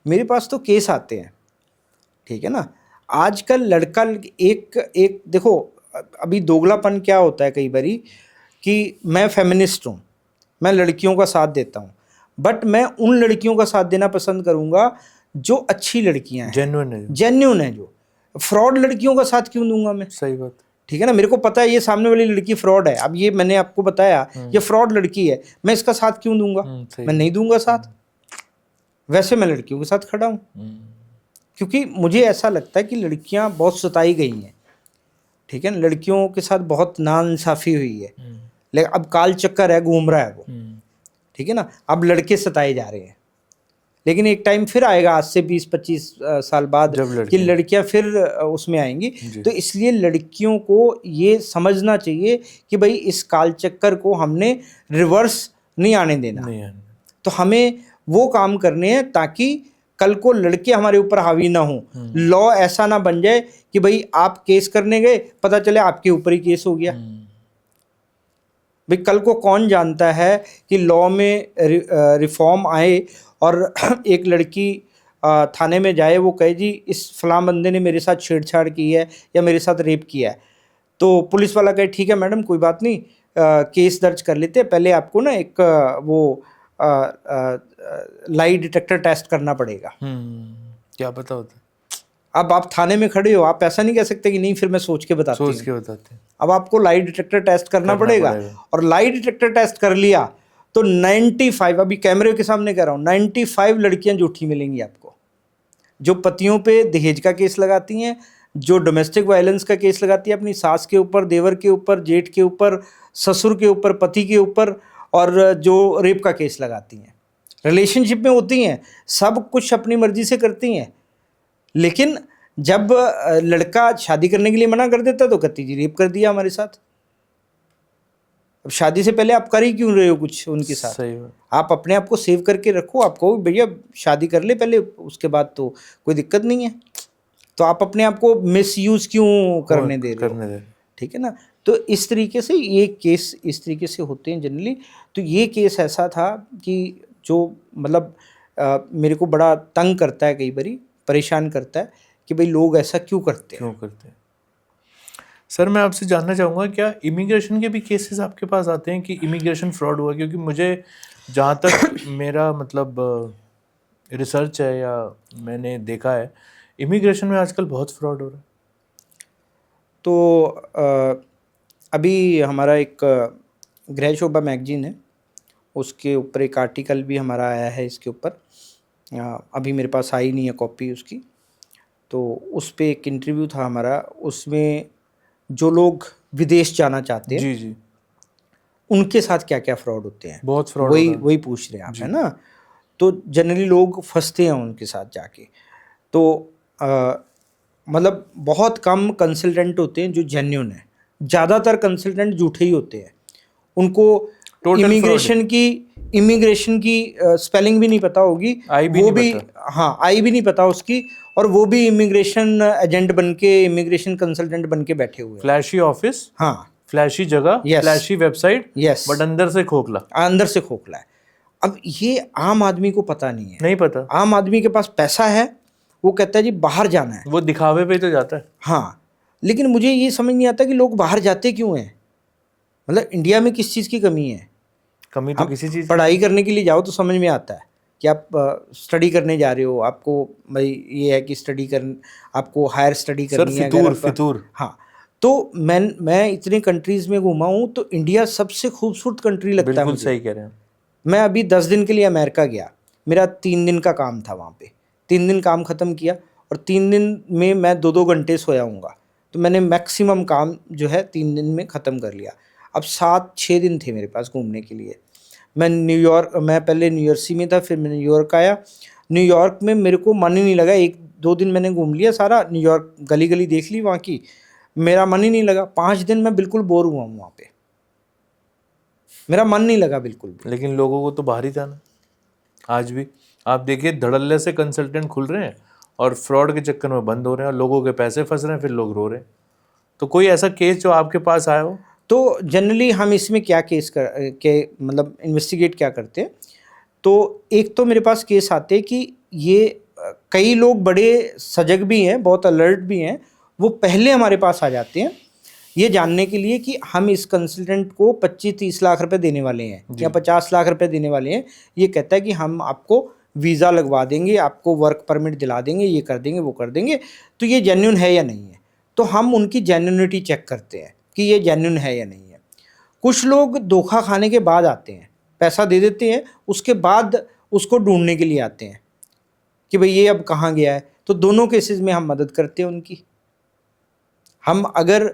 मेरे पास तो केस आते हैं, ठीक है ना। आजकल लड़का एक देखो, अभी दोगलापन क्या होता है कई बारी कि मैं फेमिनिस्ट हूँ, मैं लड़कियों का साथ देता हूँ, बट मैं उन लड़कियों का साथ देना पसंद करूँगा जो अच्छी लड़कियाँ हैं, जेन्युइन है, जो फ्रॉड लड़कियों का साथ क्यों दूंगा मैं। सही बात, ठीक है ना, मेरे को पता है ये सामने वाली लड़की फ्रॉड है, अब ये मैंने आपको बताया ये फ्रॉड लड़की है, मैं इसका साथ क्यों दूंगा? मैं नहीं दूंगा साथ। वैसे मैं लड़कियों के साथ खड़ा हूँ, क्योंकि मुझे ऐसा लगता है कि लड़कियां बहुत सताई गई हैं, ठीक है ना, लड़कियों के साथ बहुत नाइंसाफ़ी हुई है, लेकिन अब काल चक्कर है, घूम रहा है वो, ठीक है ना, अब लड़के सताए जा रहे हैं। लेकिन एक टाइम फिर आएगा आज से 20-25 साल बाद कि लड़कियां फिर उसमें आएंगी। तो इसलिए लड़कियों को ये समझना चाहिए कि भाई इस काल चक्कर को हमने रिवर्स नहीं आने देना, तो हमें वो काम करने हैं ताकि कल को लड़के हमारे ऊपर हावी ना हो। लॉ ऐसा ना बन जाए कि भाई आप केस करने गए, पता चले आपके ऊपर ही केस हो गया। भाई कल को कौन जानता है कि लॉ में रिफॉर्म आए और एक लड़की थाने में जाए, वो कहे जी इस फलां बंदे ने मेरे साथ छेड़छाड़ की है या मेरे साथ रेप किया है, तो पुलिस वाला कहे ठीक है मैडम कोई बात नहीं, केस दर्ज कर लेते हैं, पहले आपको ना एक वो लाई डिटेक्टर टेस्ट करना पड़ेगा। क्या पता होता। अब आप थाने में खड़े हो, आप ऐसा नहीं कह सकते कि नहीं फिर मैं सोच के बताती हूँ। अब आपको लाई डिटेक्टर टेस्ट करना पड़ेगा, और लाई डिटेक्टर टेस्ट कर लिया तो 95, अभी कैमरे के सामने कह रहा हूँ, 95 लड़कियां झूठी मिलेंगी आपको, जो पतियों पे दहेज का केस लगाती हैं, जो डोमेस्टिक वायलेंस का केस लगाती है अपनी सास के ऊपर, देवर के ऊपर, जेठ के ऊपर, ससुर के ऊपर, पति के ऊपर, और जो रेप का केस लगाती हैं। रिलेशनशिप में होती हैं, सब कुछ अपनी मर्जी से करती हैं, लेकिन जब लड़का शादी करने के लिए मना कर देता तो कहती जी रेप कर दिया हमारे साथ। अब शादी से पहले आप कर ही क्यों रहे हो कुछ उनके साथ? सही है। आप अपने आप को सेव करके रखो, आप कहो भैया शादी कर ले पहले, उसके बाद तो कोई दिक्कत नहीं है, तो आप अपने आप को मिसयूज क्यों करने दे रहे हो? ठीक है ना। तो इस तरीके से ये केस इस तरीके से होते हैं जनरली। तो ये केस ऐसा था कि जो मतलब मेरे को बड़ा तंग करता है, कई बारी परेशान करता है कि भाई लोग ऐसा क्यों करते हैं। सर मैं आपसे जानना चाहूँगा, क्या इमिग्रेशन के भी केसेस आपके पास आते हैं कि इमिग्रेशन फ्रॉड हुआ? क्योंकि मुझे जहाँ तक मेरा मतलब रिसर्च है या मैंने देखा है, इमिग्रेशन में आजकल बहुत फ्रॉड हो रहा है। तो अभी हमारा एक गृह शोभा मैगजीन है, उसके ऊपर एक आर्टिकल भी हमारा आया है इसके ऊपर, अभी मेरे पास आई नहीं है कॉपी उसकी। तो उस पे एक इंटरव्यू था हमारा, उसमें जो लोग विदेश जाना चाहते हैं जी उनके साथ क्या क्या फ्रॉड होते हैं, बहुत फ्रॉड वही पूछ रहे हैं आप, है ना। तो जनरली लोग फंसते हैं उनके साथ जाके। तो मतलब बहुत कम कंसल्टेंट होते हैं जो जेन्युइन है, ज़्यादातर कंसल्टेंट झूठे ही होते हैं। उनको इमिग्रेशन की स्पेलिंग भी नहीं पता होगी, वो भी हाँ आई भी नहीं पता उसकी, और वो भी इमिग्रेशन एजेंट बन के, इमिग्रेशन कंसल्टेंट बन के बैठे हुए। फ्लैशी ऑफिस, हाँ फ्लैशी जगह, फ्लैशी वेबसाइट, बट अंदर से खोखला है। अब ये आम आदमी को पता नहीं पता। आम आदमी के पास पैसा है, वो कहता है जी बाहर जाना है, वो दिखावे पे तो जाता है। हाँ, लेकिन मुझे ये समझ नहीं आता कि लोग बाहर जाते क्यों हैं। मतलब इंडिया में किस चीज़ की कमी है? कमी तो किसी चीज़, पढ़ाई करने के लिए जाओ तो समझ में आता है कि आप स्टडी करने जा रहे हो, आपको भाई ये है कि आपको हायर स्टडी करनी है। फितूर। हाँ, तो मैं इतने कंट्रीज़ में घूमा हूँ, तो इंडिया सबसे खूबसूरत कंट्री लगता है मुझे। बिल्कुल सही कह रहे हैं। मैं अभी 10 दिन के लिए अमेरिका गया, मेरा 3 दिन का काम था वहाँ पे, 3 दिन काम ख़त्म किया, और 3 दिन में मैं 2-2 घंटे सोया हूँगा, तो मैंने मैक्सिमम काम जो है 3 दिन में ख़त्म कर लिया। अब 7-6 दिन थे मेरे पास घूमने के लिए। मैं पहले न्यूयॉर्सी में था, फिर मैं न्यूयॉर्क आया। न्यूयॉर्क में मेरे को मन ही नहीं लगा, 1-2 दिन मैंने घूम लिया सारा न्यूयॉर्क, गली गली देख ली वहाँ की, मेरा मन ही नहीं लगा। 5 दिन मैं बिल्कुल बोर हुआ हूँ वहाँ पे, मेरा मन नहीं लगा बिल्कुल भी। लेकिन लोगों को तो बाहर ही जाना आज भी। आप देखिए धड़ल्ले से कंसल्टेंट खुल रहे हैं और फ्रॉड के चक्कर में बंद हो रहे हैं, और लोगों के पैसे फंस रहे हैं, फिर लोग रो रहे हैं। तो कोई ऐसा केस जो आपके पास आया हो? तो जनरली हम इसमें क्या मतलब इन्वेस्टिगेट क्या करते हैं, तो एक तो मेरे पास केस आते हैं कि ये कई लोग बड़े सजग भी हैं, बहुत अलर्ट भी हैं, वो पहले हमारे पास आ जाते हैं ये जानने के लिए कि हम इस कंसल्टेंट को 25-30 लाख रुपए देने वाले हैं या 50 लाख रुपए देने वाले हैं। ये कहता है कि हम आपको वीज़ा लगवा देंगे, आपको वर्क परमिट दिला देंगे, ये कर देंगे, वो कर देंगे, तो ये जेन्युइन है या नहीं है। तो हम उनकी जेन्युइनिटी चेक करते हैं कि ये जेन्युइन है या नहीं है। कुछ लोग धोखा खाने के बाद आते हैं, पैसा दे देते हैं, उसके बाद उसको ढूंढने के लिए आते हैं कि भाई ये अब कहाँ गया है। तो दोनों केसेस में हम मदद करते हैं उनकी। हम अगर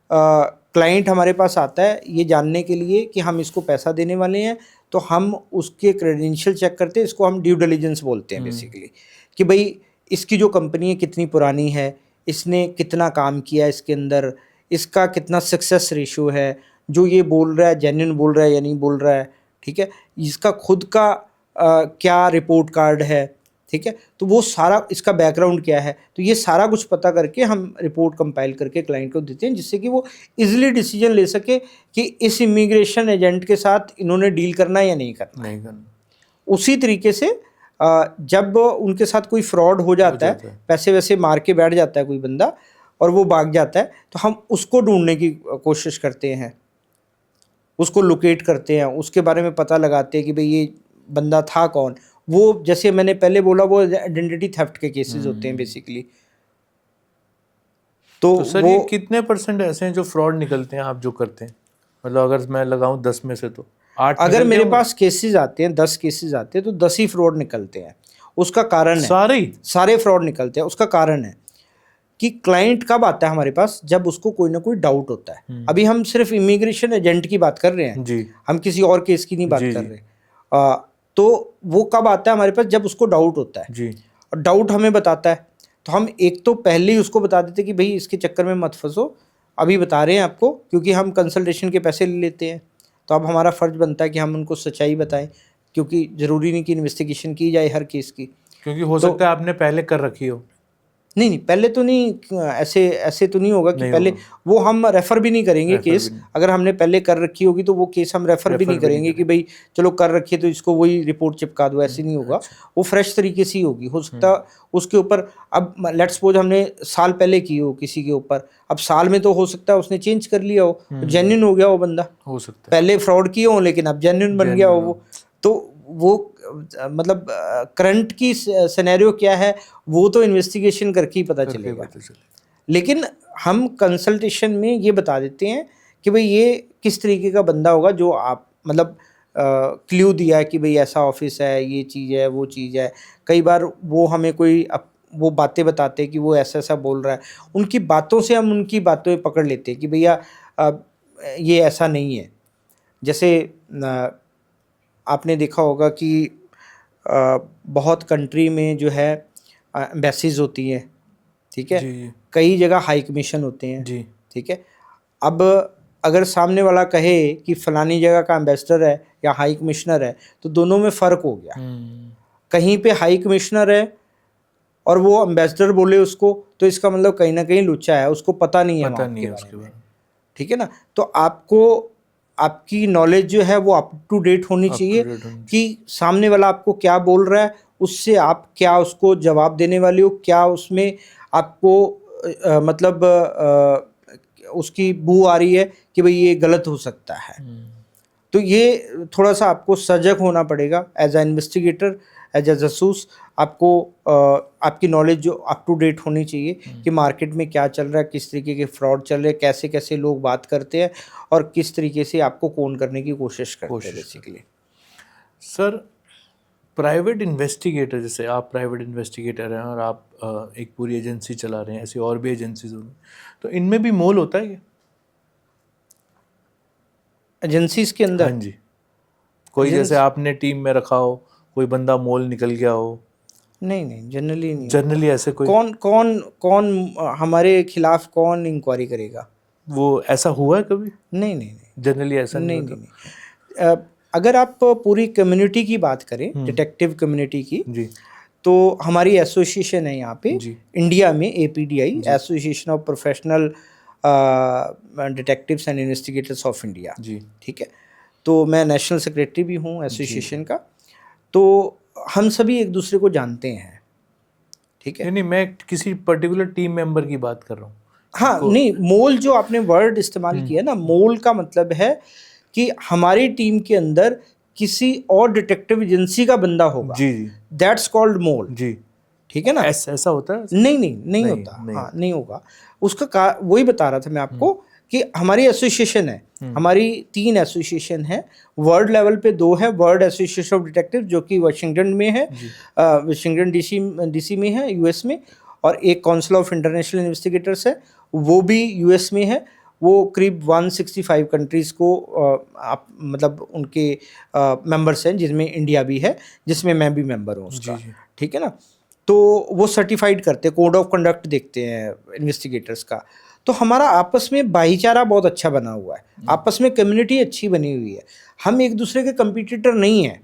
क्लाइंट हमारे पास आता है ये जानने के लिए कि हम इसको पैसा देने वाले हैं, तो हम उसके क्रेडेंशियल चेक करते हैं। इसको हम ड्यू डिलिजेंस बोलते हैं बेसिकली, कि भाई इसकी जो कंपनी है कितनी पुरानी है, इसने कितना काम किया इसके अंदर, इसका कितना सक्सेस रेशियो है, जो ये बोल रहा है जेन्युइन बोल रहा है या नहीं बोल रहा है, ठीक है, इसका खुद का क्या रिपोर्ट कार्ड है, ठीक है, तो वो सारा, इसका बैकग्राउंड क्या है, तो ये सारा कुछ पता करके हम रिपोर्ट कंपाइल करके क्लाइंट को देते हैं, जिससे कि वो इजीली डिसीजन ले सके कि इस इमिग्रेशन एजेंट के साथ इन्होंने डील करना है या नहीं करना। उसी तरीके से जब उनके साथ कोई फ्रॉड हो जाता है, पैसे वैसे मार के बैठ जाता है कोई बंदा और वो भाग जाता है, तो हम उसको ढूंढने की कोशिश करते हैं, उसको लोकेट करते हैं, उसके बारे में पता लगाते हैं कि भाई ये बंदा था कौन। वो जैसे मैंने पहले बोला, वो आइडेंटिटी थेफ्ट के केसेस होते हैं बेसिकली। तो सर ये कितने % ऐसे हैं जो फ्रॉड निकलते हैं आप जो करते हैं? मतलब अगर मैं लगाऊं 10 में से तो 8 अगर मेरे पास केसेस आते हैं, 10 केसेस आते हैं, तो 10 ही फ्रॉड निकलते हैं। उसका कारण है, सारे फ्रॉड निकलते हैं। उसका कारण है कि क्लाइंट कब आता है हमारे पास, जब उसको कोई ना कोई डाउट होता है। अभी हम सिर्फ इमिग्रेशन एजेंट की बात कर रहे हैं जी, हम किसी और केस की नहीं बात कर रहे। तो वो कब आता है हमारे पास, जब उसको डाउट होता है जी, और डाउट हमें बताता है, तो हम एक तो पहले ही उसको बता देते कि भाई इसके चक्कर में मत फंसो, अभी बता रहे हैं आपको, क्योंकि हम कंसल्टेशन के पैसे ले लेते हैं, तो अब हमारा फ़र्ज़ बनता है कि हम उनको सच्चाई बताएं, क्योंकि ज़रूरी नहीं कि इन्वेस्टिगेशन की जाए हर केस की, क्योंकि हो सकता है आपने पहले कर रखी हो। नहीं, पहले तो नहीं, ऐसे तो नहीं होगा कि नहीं पहले होगा। वो हम रेफ़र भी नहीं करेंगे केस। अगर हमने पहले कर रखी होगी तो वो केस हम रेफ़र भी नहीं करेंगे कि भाई चलो कर रखी है तो इसको वही रिपोर्ट चिपका दो, ऐसे नहीं होगा। वो फ्रेश तरीके से ही होगी। हो सकता उसके ऊपर, अब लेट्स सपोज हमने साल पहले की हो किसी के ऊपर, अब साल में तो हो सकता है उसने चेंज कर लिया हो, जेन्युइन हो गया वो बंदा, हो सकता है पहले फ्रॉड किए हो लेकिन अब जेन्युइन बन गया हो वो। तो वो मतलब करंट की सिनेरियो क्या है वो तो इन्वेस्टिगेशन करके ही पता चलेगा। लेकिन हम कंसल्टेशन में ये बता देते हैं कि भाई ये किस तरीके का बंदा होगा, जो आप मतलब क्ल्यू दिया है कि भाई ऐसा ऑफिस है, ये चीज़ है, वो चीज़ है। कई बार वो हमें कोई वो बातें बताते हैं कि वो ऐसा ऐसा बोल रहा है, उनकी बातों से हम उनकी बातों में पकड़ लेते हैं कि भैया ये ऐसा नहीं है। जैसे आपने देखा होगा कि बहुत कंट्री में जो है एम्बेसीज होती हैं, ठीक है, कई जगह हाई कमीशन होते हैं जी, ठीक है। अब अगर सामने वाला कहे कि फलानी जगह का एम्बेसडर है या हाई कमिश्नर है, तो दोनों में फ़र्क हो गया। कहीं पे हाई कमिश्नर है और वो एम्बेसडर बोले उसको, तो इसका मतलब कहीं ना कहीं लुच्चा है, उसको पता नहीं है उसके बारे में, ठीक है ना। तो आपको आपकी नॉलेज जो है वो अप टू डेट होनी चाहिए कि सामने वाला आपको क्या बोल रहा है, उससे आप क्या उसको जवाब देने वाले हो, क्या उसमें आपको मतलब उसकी बू आ रही है कि भाई ये गलत हो सकता है। तो ये थोड़ा सा आपको सजग होना पड़ेगा as a investigator, as a जासूस। आपको आपकी नॉलेज जो अप टू डेट होनी चाहिए कि मार्केट में क्या चल रहा है, किस तरीके के फ्रॉड चल रहे हैं, कैसे कैसे लोग बात करते हैं और किस तरीके से आपको कौन करने की कोशिश करते हैं बेसिकली। सर प्राइवेट इन्वेस्टिगेटर, जैसे आप प्राइवेट इन्वेस्टिगेटर हैं और आप एक पूरी एजेंसी चला रहे हैं, ऐसी और भी एजेंसीज होंगी, तो इनमें भी मोल होता है क्या एजेंसीज के अंदर? हाँ जी, कोई जैसे आपने टीम में रखा हो, कोई बंदा मोल निकल गया हो? नहीं, जनरली नहीं। जनरली ऐसे कोई कौन हमारे खिलाफ कौन इंक्वायरी करेगा? वो ऐसा हुआ है कभी? नहीं, जनरली ऐसा नहीं। अगर आप पूरी कम्युनिटी की बात करें, डिटेक्टिव कम्युनिटी की जी, तो हमारी एसोसिएशन है यहाँ पे इंडिया में, APDI, association of professional detectives and investigators of India जी, ठीक है। तो मैं नेशनल सेक्रेटरी भी हूँ एसोसिएशन का। तो हम सभी एक दूसरे को जानते हैं, ठीक है। नहीं, मैं किसी पर्टिकुलर टीम मेंबर की बात कर रहा हूँ। हाँ, नहीं, मोल जो आपने वर्ड इस्तेमाल किया ना, मोल का मतलब है कि हमारी टीम के अंदर किसी और डिटेक्टिव एजेंसी का बंदा होगा जी, दैट्स कॉल्ड मोल जी। ठीक है ना। ऐसा होता है? नहीं होता, हाँ नहीं होगा उसका। वही बता रहा था मैं आपको कि हमारी एसोसिएशन है, हमारी 3 एसोसिएशन है। वर्ल्ड लेवल पे 2 है, वर्ल्ड एसोसिएशन ऑफ डिटेक्टिव जो कि वाशिंगटन में है, वाशिंगटन डीसी में है यूएस में, और एक काउंसिल ऑफ इंटरनेशनल इन्वेस्टिगेटर्स है, वो भी यूएस में है। वो करीब 165 कंट्रीज़ को आप मतलब उनके मेंबर्स हैं, जिसमें इंडिया भी है, जिसमें मैं भी मेंबर हूँ उसका, ठीक है ना। तो वो सर्टिफाइड करते हैं, कोड ऑफ कंडक्ट देखते हैं इन्वेस्टिगेटर्स का। तो हमारा आपस में भाईचारा बहुत अच्छा बना हुआ है, आपस में कम्युनिटी अच्छी बनी हुई है, हम एक दूसरे के कंपटीटर नहीं हैं।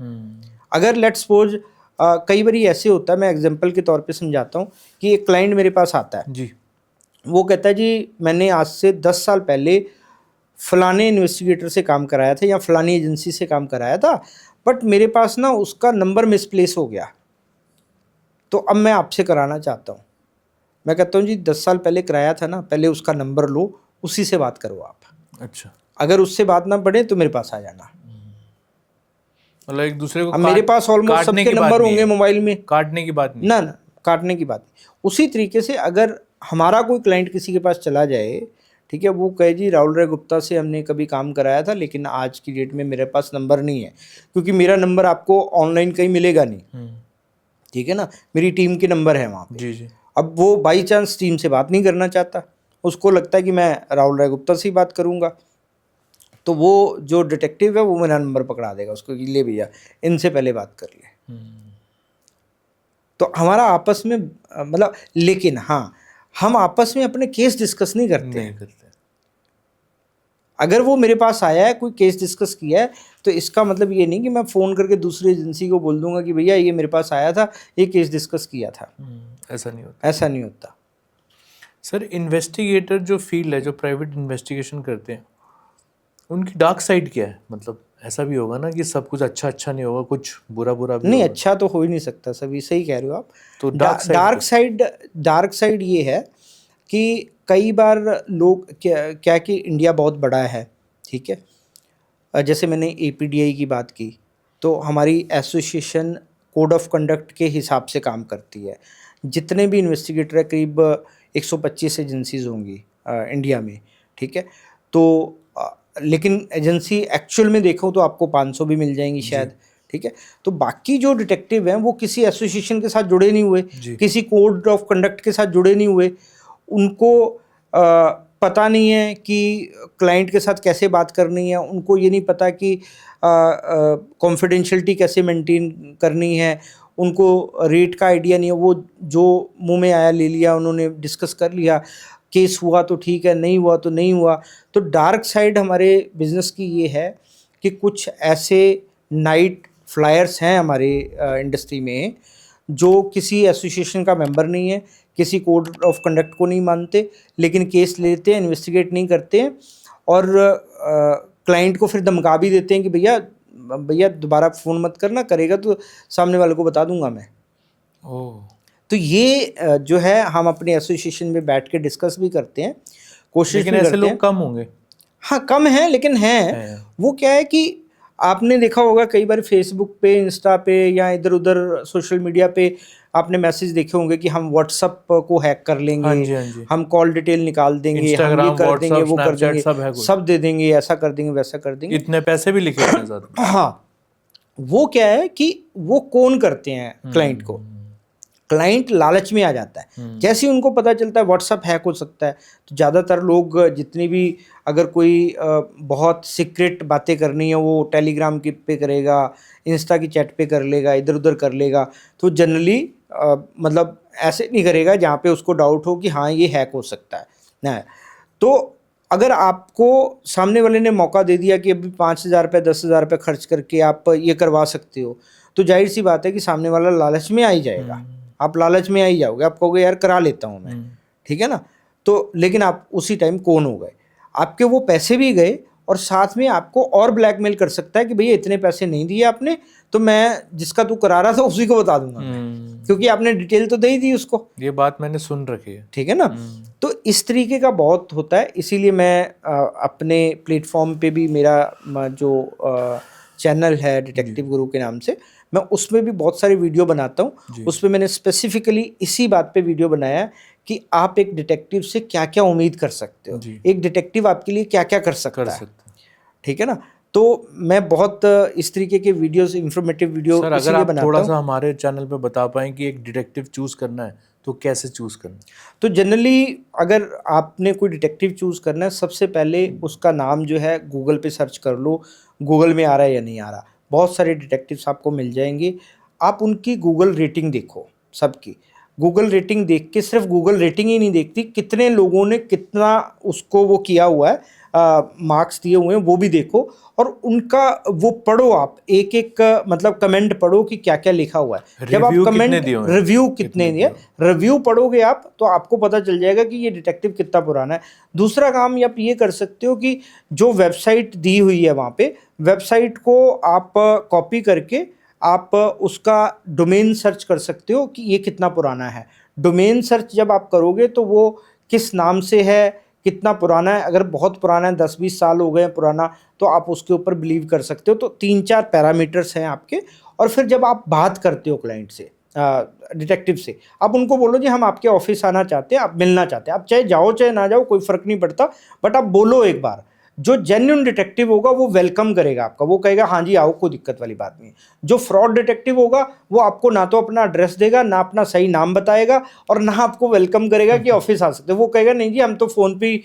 अगर लेट्स सपोज कई बार ऐसे होता है, मैं एग्जांपल के तौर पे समझाता हूँ कि एक क्लाइंट मेरे पास आता है जी, वो कहता है जी मैंने आज से 10 साल पहले फलाने इन्वेस्टिगेटर से काम कराया था या फलानी एजेंसी से काम कराया था, बट मेरे पास ना उसका नंबर मिसप्लेस हो गया, तो अब मैं आपसे कराना चाहता हूँ। मैं कहता हूँ जी 10 साल पहले कराया था ना, पहले उसका नंबर लो, उसी से बात करो आप। अच्छा, अगर उससे बात ना पड़े तो मेरे पास आ जाना। मतलब एक दूसरे को अब मेरे पास ऑलमोस्ट सबके नंबर होंगे मोबाइल में, काटने की बात नहीं, ना काटने की बात नहीं। उसी तरीके से अगर हमारा कोई क्लाइंट किसी के पास चला जाए, ठीक है, वो कहे जी राहुल राय गुप्ता से हमने कभी काम कराया था लेकिन आज की डेट में मेरे पास नंबर नहीं है, क्योंकि मेरा नंबर आपको ऑनलाइन कहीं मिलेगा नहीं, ठीक है ना, मेरी टीम के नंबर है वहाँ पे। जी। अब वो बाई चांस टीम से बात नहीं करना चाहता, उसको लगता है कि मैं राहुल राय गुप्ता से ही बात करूँगा, तो वो जो डिटेक्टिव है वो मेरा नंबर पकड़ा देगा उसको कि ले भैया इनसे पहले बात कर ले। तो हमारा आपस में मतलब, लेकिन हाँ हम आपस में अपने केस डिस्कस नहीं करते। अगर वो मेरे पास आया है, कोई केस डिस्कस किया है, तो इसका मतलब ये नहीं कि मैं फ़ोन करके दूसरी एजेंसी को बोल दूंगा कि भैया ये मेरे पास आया था, ये केस डिस्कस किया था। ऐसा नहीं होता, ऐसा नहीं होता। सर इन्वेस्टिगेटर जो फील्ड है, जो प्राइवेट इन्वेस्टिगेशन करते हैं, उनकी डार्क साइड क्या है? मतलब ऐसा भी होगा ना कि सब कुछ अच्छा नहीं होगा, कुछ बुरा भी नहीं होगा। अच्छा तो हो ही नहीं सकता, सभी सही कह रहे हो आप। तो डार्क साइड ये है कि कई बार लोग क्या कि इंडिया बहुत बड़ा है, ठीक है, जैसे मैंने APDI की बात की, तो हमारी एसोसिएशन कोड ऑफ कंडक्ट के हिसाब से काम करती है। जितने भी इन्वेस्टिगेटर है, करीब 125 एजेंसीज होंगी इंडिया में, ठीक है। तो लेकिन एजेंसी एक्चुअल में देखो तो आपको 500 भी मिल जाएंगी शायद, ठीक है। तो बाकी जो डिटेक्टिव हैं वो किसी एसोसिएशन के साथ जुड़े नहीं हुए, किसी कोड ऑफ कंडक्ट के साथ जुड़े नहीं हुए, उनको पता नहीं है कि क्लाइंट के साथ कैसे बात करनी है, उनको ये नहीं पता कि कॉन्फिडेंशियलिटी कैसे मेंटेन करनी है, उनको रेट का आइडिया नहीं है, वो जो मुंह में आया ले लिया, उन्होंने डिस्कस कर लिया, केस हुआ तो ठीक है, नहीं हुआ तो नहीं हुआ। तो डार्क साइड हमारे बिज़नेस की ये है कि कुछ ऐसे नाइट फ्लायर्स हैं हमारे इंडस्ट्री में जो किसी एसोसिएशन का मेंबर नहीं है, किसी कोड ऑफ कंडक्ट को नहीं मानते, लेकिन केस लेते हैं, इन्वेस्टिगेट नहीं करते हैं, और क्लाइंट को फिर धमका भी देते हैं कि भैया दोबारा फ़ोन मत करना, करेगा तो सामने वाले को बता दूंगा मैं। तो ये जो है हम अपने एसोसिएशन में बैठ के डिस्कस भी करते हैं, कोशिश भी करते हैं। ऐसे लोग कम होंगे? हाँ कम हैं, लेकिन हैं। वो क्या है कि आपने देखा होगा कई बार फेसबुक पे, इंस्टा पे या इधर उधर सोशल मीडिया पे आपने मैसेज देखे होंगे कि हम व्हाट्सअप को हैक कर लेंगे, हाँ जी। हम कॉल डिटेल निकाल देंगे, हम ये कर देंगे, वो कर देंगे, सब दे देंगे, ऐसा कर देंगे, वैसा कर देंगे, इतने पैसे भी लिखे होते हैं साथ में। हाँ, वो क्या है कि वो कौन करते हैं क्लाइंट को, क्लाइंट लालच में आ जाता है। जैसे ही उनको पता चलता है व्हाट्सअप हैक हो सकता है, तो ज़्यादातर लोग जितनी भी अगर कोई बहुत सीक्रेट बातें करनी है वो टेलीग्राम की पे करेगा, इंस्टा की चैट पे कर लेगा, इधर उधर कर लेगा, तो जनरली मतलब ऐसे नहीं करेगा जहाँ पे उसको डाउट हो कि हाँ ये हैक हो सकता है ना। तो अगर आपको सामने वाले ने मौका दे दिया कि अभी 5,000 रुपये 10,000 रुपये खर्च करके आप ये करवा सकते हो, तो जाहिर सी बात है कि सामने वाला लालच में आ ही जाएगा, आप लालच में आ ही जाओगे, आप कहोगे यार करा लेता हूँ मैं, ठीक है ना। तो लेकिन आप उसी टाइम कौन हो गए, आपके वो पैसे भी गए और साथ में आपको और ब्लैकमेल कर सकता है कि भैया इतने पैसे नहीं दिए आपने, तो मैं जिसका तू करा रहा था उसी को बता दूंगा मैं, क्योंकि आपने डिटेल तो दे ही दी उसको। ये बात मैंने सुन रखी है, ठीक है ना। तो इस तरीके का बहुत होता है, इसीलिए मैं अपने प्लेटफॉर्म पे भी मेरा जो चैनल है डिटेक्टिव गुरु के नाम से, मैं उसमें भी बहुत सारी वीडियो बनाता हूँ। उसमें मैंने स्पेसिफिकली इसी बात पे वीडियो बनाया है कि आप एक डिटेक्टिव से क्या क्या उम्मीद कर सकते हो, एक डिटेक्टिव आपके लिए क्या क्या कर सकता है, ठीक है ना। तो मैं बहुत इस तरीके के वीडियोस, इंफॉर्मेटिव वीडियो सर, अगर इसीलिए आप बनाता थोड़ा हूँ। सा हमारे चैनल पे बता पाएं कि एक डिटेक्टिव चूज करना है तो कैसे चूज करना है? तो जनरली अगर आपने कोई डिटेक्टिव चूज़ करना है, सबसे पहले उसका नाम जो है गूगल पे सर्च कर लो, गूगल में आ रहा है या नहीं आ रहा। बहुत सारे डिटेक्टिव्स आपको मिल जाएंगे। आप उनकी गूगल रेटिंग देखो, सबकी गूगल रेटिंग देख के, सिर्फ गूगल रेटिंग ही नहीं देखती, कितने लोगों ने कितना उसको वो किया हुआ है, मार्क्स दिए हुए हैं, वो भी देखो। और उनका वो पढ़ो, आप एक एक मतलब कमेंट पढ़ो कि क्या क्या लिखा हुआ है। जब आप कमेंट, रिव्यू कितने दिए, रिव्यू पढ़ोगे आप, तो आपको पता चल जाएगा कि ये डिटेक्टिव कितना पुराना है। दूसरा काम आप ये कर सकते हो कि जो वेबसाइट दी हुई है वहाँ पे, वेबसाइट को आप कॉपी करके आप उसका डोमेन सर्च कर सकते हो कि ये कितना पुराना है। डोमेन सर्च जब आप करोगे तो वो किस नाम से है, कितना पुराना है। अगर बहुत पुराना है, 10-20 साल हो गए हैं पुराना, तो आप उसके ऊपर बिलीव कर सकते हो। तो 3-4 पैरामीटर्स हैं आपके। और फिर जब आप बात करते हो क्लाइंट से, डिटेक्टिव से, आप उनको बोलो जी हम आपके ऑफिस आना चाहते हैं, आप मिलना चाहते हैं। आप चाहे जाओ चाहे ना जाओ, कोई फ़र्क नहीं पड़ता, बट आप बोलो एक बार। जो जेन्युइन डिटेक्टिव होगा वो वेलकम करेगा आपका, वो कहेगा हाँ जी आओ, कोई दिक्कत वाली बात नहीं है। जो फ्रॉड डिटेक्टिव होगा वो आपको ना तो अपना एड्रेस देगा, ना अपना सही नाम बताएगा, और ना आपको वेलकम करेगा कि ऑफिस आ सकते हो। वो कहेगा नहीं जी हम तो फ़ोन पे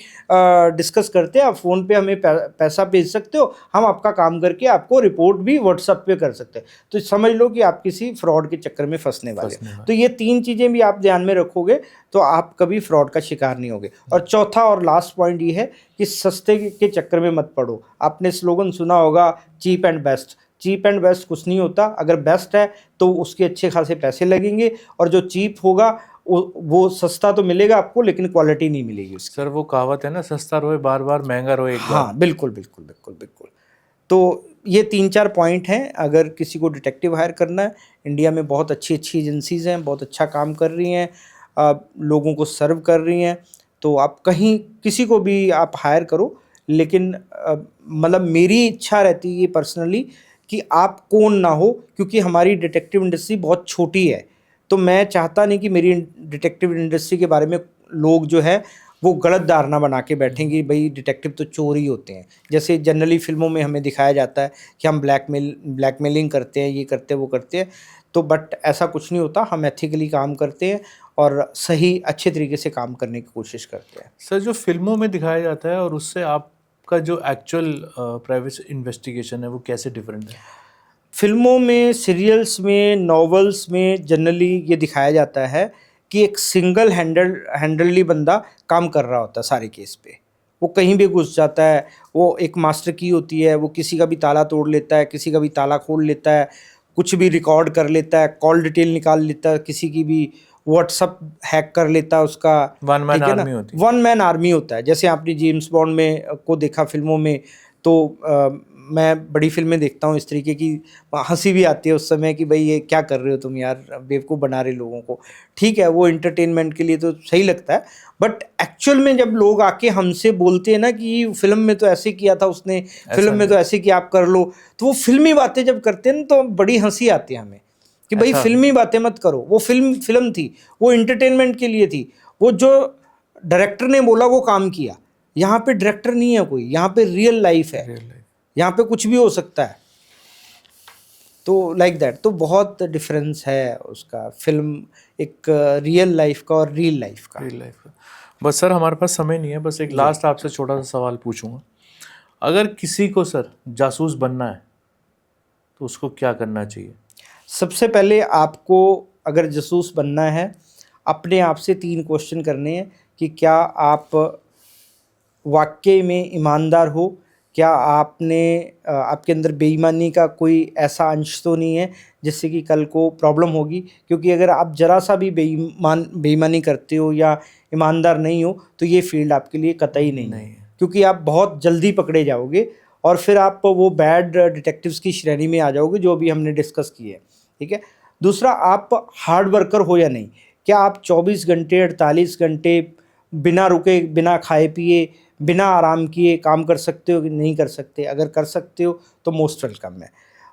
डिस्कस करते हैं, आप फ़ोन पे हमें पैसा भेज सकते हो, हम आपका काम करके आपको रिपोर्ट भी व्हाट्सएप पे कर सकते हैं। तो समझ लो कि आप किसी फ्रॉड के चक्कर में फंसने वाले हो। तो ये 3 चीज़ें भी आप ध्यान में रखोगे तो आप कभी फ्रॉड का शिकार नहीं होगे। और चौथा और लास्ट पॉइंट ये है कि सस्ते के चक्कर में मत पड़ो। आपने स्लोगन सुना होगा, cheap and best. Cheap and best कुछ नहीं होता। अगर बेस्ट है तो उसके अच्छे खासे पैसे लगेंगे, और जो चीप होगा वो सस्ता तो मिलेगा आपको, लेकिन क्वालिटी नहीं मिलेगी उसकी। सर वो कहावत है ना, सस्ता रोए बार बार, महंगा रोए एक बार। हाँ बिल्कुल बिल्कुल बिल्कुल बिल्कुल। तो ये 3-4 पॉइंट हैं। अगर किसी को डिटेक्टिव हायर करना है, इंडिया में बहुत अच्छी अच्छी एजेंसीज़ हैं, बहुत अच्छा काम कर रही हैं, लोगों को सर्व कर रही हैं। तो आप कहीं किसी को भी आप हायर करो, लेकिन मतलब मेरी इच्छा रहती है पर्सनली कि आप कौन ना हो, क्योंकि हमारी डिटेक्टिव इंडस्ट्री बहुत छोटी है। तो मैं चाहता नहीं कि मेरी डिटेक्टिव इंडस्ट्री के बारे में लोग जो है वो गलत धारणा बना के बैठेंगे, भाई डिटेक्टिव तो चोर ही होते हैं। जैसे जनरली फिल्मों में हमें दिखाया जाता है कि हम ब्लैकमेलिंग करते हैं, ये करते हैं, वो करते हैं। तो बट ऐसा कुछ नहीं होता। हम एथिकली काम करते हैं और सही अच्छे तरीके से काम करने की कोशिश करते हैं। सर जो फिल्मों में दिखाया जाता है और उससे आपका जो एक्चुअल प्राइवेट इन्वेस्टिगेशन है वो कैसे डिफरेंट है? फिल्मों में, सीरियल्स में, नॉवेल्स में जनरली ये दिखाया जाता है कि एक सिंगल हैंडली बंदा काम कर रहा होता है सारे केस पे। वो कहीं भी घुस जाता है, वो एक मास्टर की होती है, वो किसी का भी ताला तोड़ लेता है, किसी का भी ताला खोल लेता है, कुछ भी रिकॉर्ड कर लेता है, कॉल डिटेल निकाल लेता है, किसी की भी व्हाट्सअप हैक कर लेता है उसका। वन मैन ठीक है ना, आर्मी होती है। वन मैन आर्मी होता है। जैसे आपने जेम्स बॉन्ड में को देखा फिल्मों में, तो मैं बड़ी फिल्में देखता हूँ इस तरीके की, हंसी भी आती है उस समय कि भाई ये क्या कर रहे हो तुम यार, बेवकूफ़ बना रहे लोगों को। ठीक है, वो एंटरटेनमेंट के लिए तो सही लगता है, बट एक्चुअल में जब लोग आके हमसे बोलते हैं ना कि फिल्म में तो ऐसे किया था उसने, फिल्म में तो ऐसे किया, आप कर लो, तो वो फिल्मी बातें जब करते हैं ना तो बड़ी हंसी आती है हमें कि भाई फिल्मी बातें मत करो। वो फिल्म थी, वो एंटरटेनमेंट के लिए थी। वो जो डायरेक्टर ने बोला वो काम किया। यहाँ पे डायरेक्टर नहीं है कोई, यहाँ पे रियल लाइफ है, यहाँ पे कुछ भी हो सकता है। तो लाइक दैट, तो बहुत डिफरेंस है उसका, फिल्म एक रियल लाइफ का और रियल लाइफ का। बस सर हमारे पास समय नहीं है, बस एक लास्ट आपसे छोटा सा सवाल पूछूंगा। अगर किसी को सर जासूस बनना है तो उसको क्या करना चाहिए? सबसे पहले आपको अगर जासूस बनना है, अपने आप से 3 क्वेश्चन करने हैं कि क्या आप वाकई में ईमानदार हो, क्या आपके अंदर बेईमानी का कोई ऐसा अंश तो नहीं है जिससे कि कल को प्रॉब्लम होगी। क्योंकि अगर आप ज़रा सा भी बेईमानी करते हो या ईमानदार नहीं हो तो ये फील्ड आपके लिए कतई नहीं है, क्योंकि आप बहुत जल्दी पकड़े जाओगे और फिर आप वो बैड डिटेक्टिव्स की श्रेणी में आ जाओगे जो अभी हमने डिस्कस की है। ठीक है। दूसरा, आप हार्ड वर्कर हो या नहीं, क्या आप 24 घंटे 48 घंटे बिना रुके, बिना खाए पिए, बिना आराम किए काम कर सकते हो कि नहीं कर सकते? अगर कर सकते हो तो मोस्ट वेलकम है।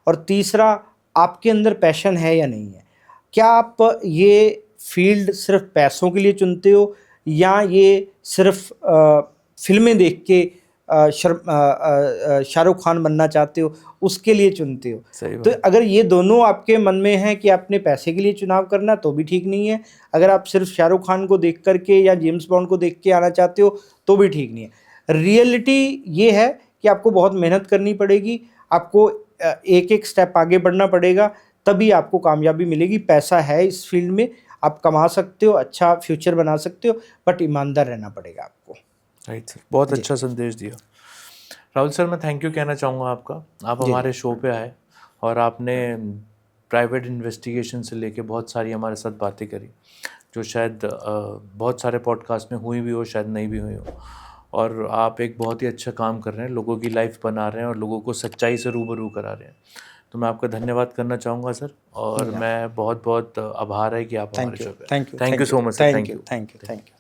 और तीसरा, आपके अंदर पैशन है या नहीं है। क्या आप ये फील्ड सिर्फ पैसों के लिए चुनते हो या ये सिर्फ फिल्में देख के शाहरुख खान बनना चाहते हो उसके लिए चुनते हो। सही तो बात। अगर ये दोनों आपके मन में है कि आपने पैसे के लिए चुनाव करना तो भी ठीक नहीं है, अगर आप सिर्फ शाहरुख खान को देख करके या जेम्स बॉन्ड को देख के आना चाहते हो तो भी ठीक नहीं है। रियलिटी ये है कि आपको बहुत मेहनत करनी पड़ेगी, आपको एक एक स्टेप आगे बढ़ना पड़ेगा, तभी आपको कामयाबी मिलेगी। पैसा है इस फील्ड में, आप कमा सकते हो, अच्छा फ्यूचर बना सकते हो, बट ईमानदार रहना पड़ेगा आपको। राइट सर, बहुत अच्छा संदेश दिया। राहुल सर, मैं थैंक यू कहना चाहूँगा आपका। आप हमारे शो पे आए और आपने प्राइवेट इन्वेस्टिगेशन से लेके बहुत सारी हमारे साथ बातें करी जो शायद बहुत सारे पॉडकास्ट में हुई भी हो, शायद नहीं भी हुई हो। और आप एक बहुत ही अच्छा काम कर रहे हैं, लोगों की लाइफ बना रहे हैं और लोगों को सच्चाई से रूबरू करा रहे हैं। तो मैं आपका धन्यवाद करना चाहूँगा सर, और मैं बहुत बहुत आभार है कि आप हमारे शो पे। Thank you thank you so much sir, thank you. Thank you.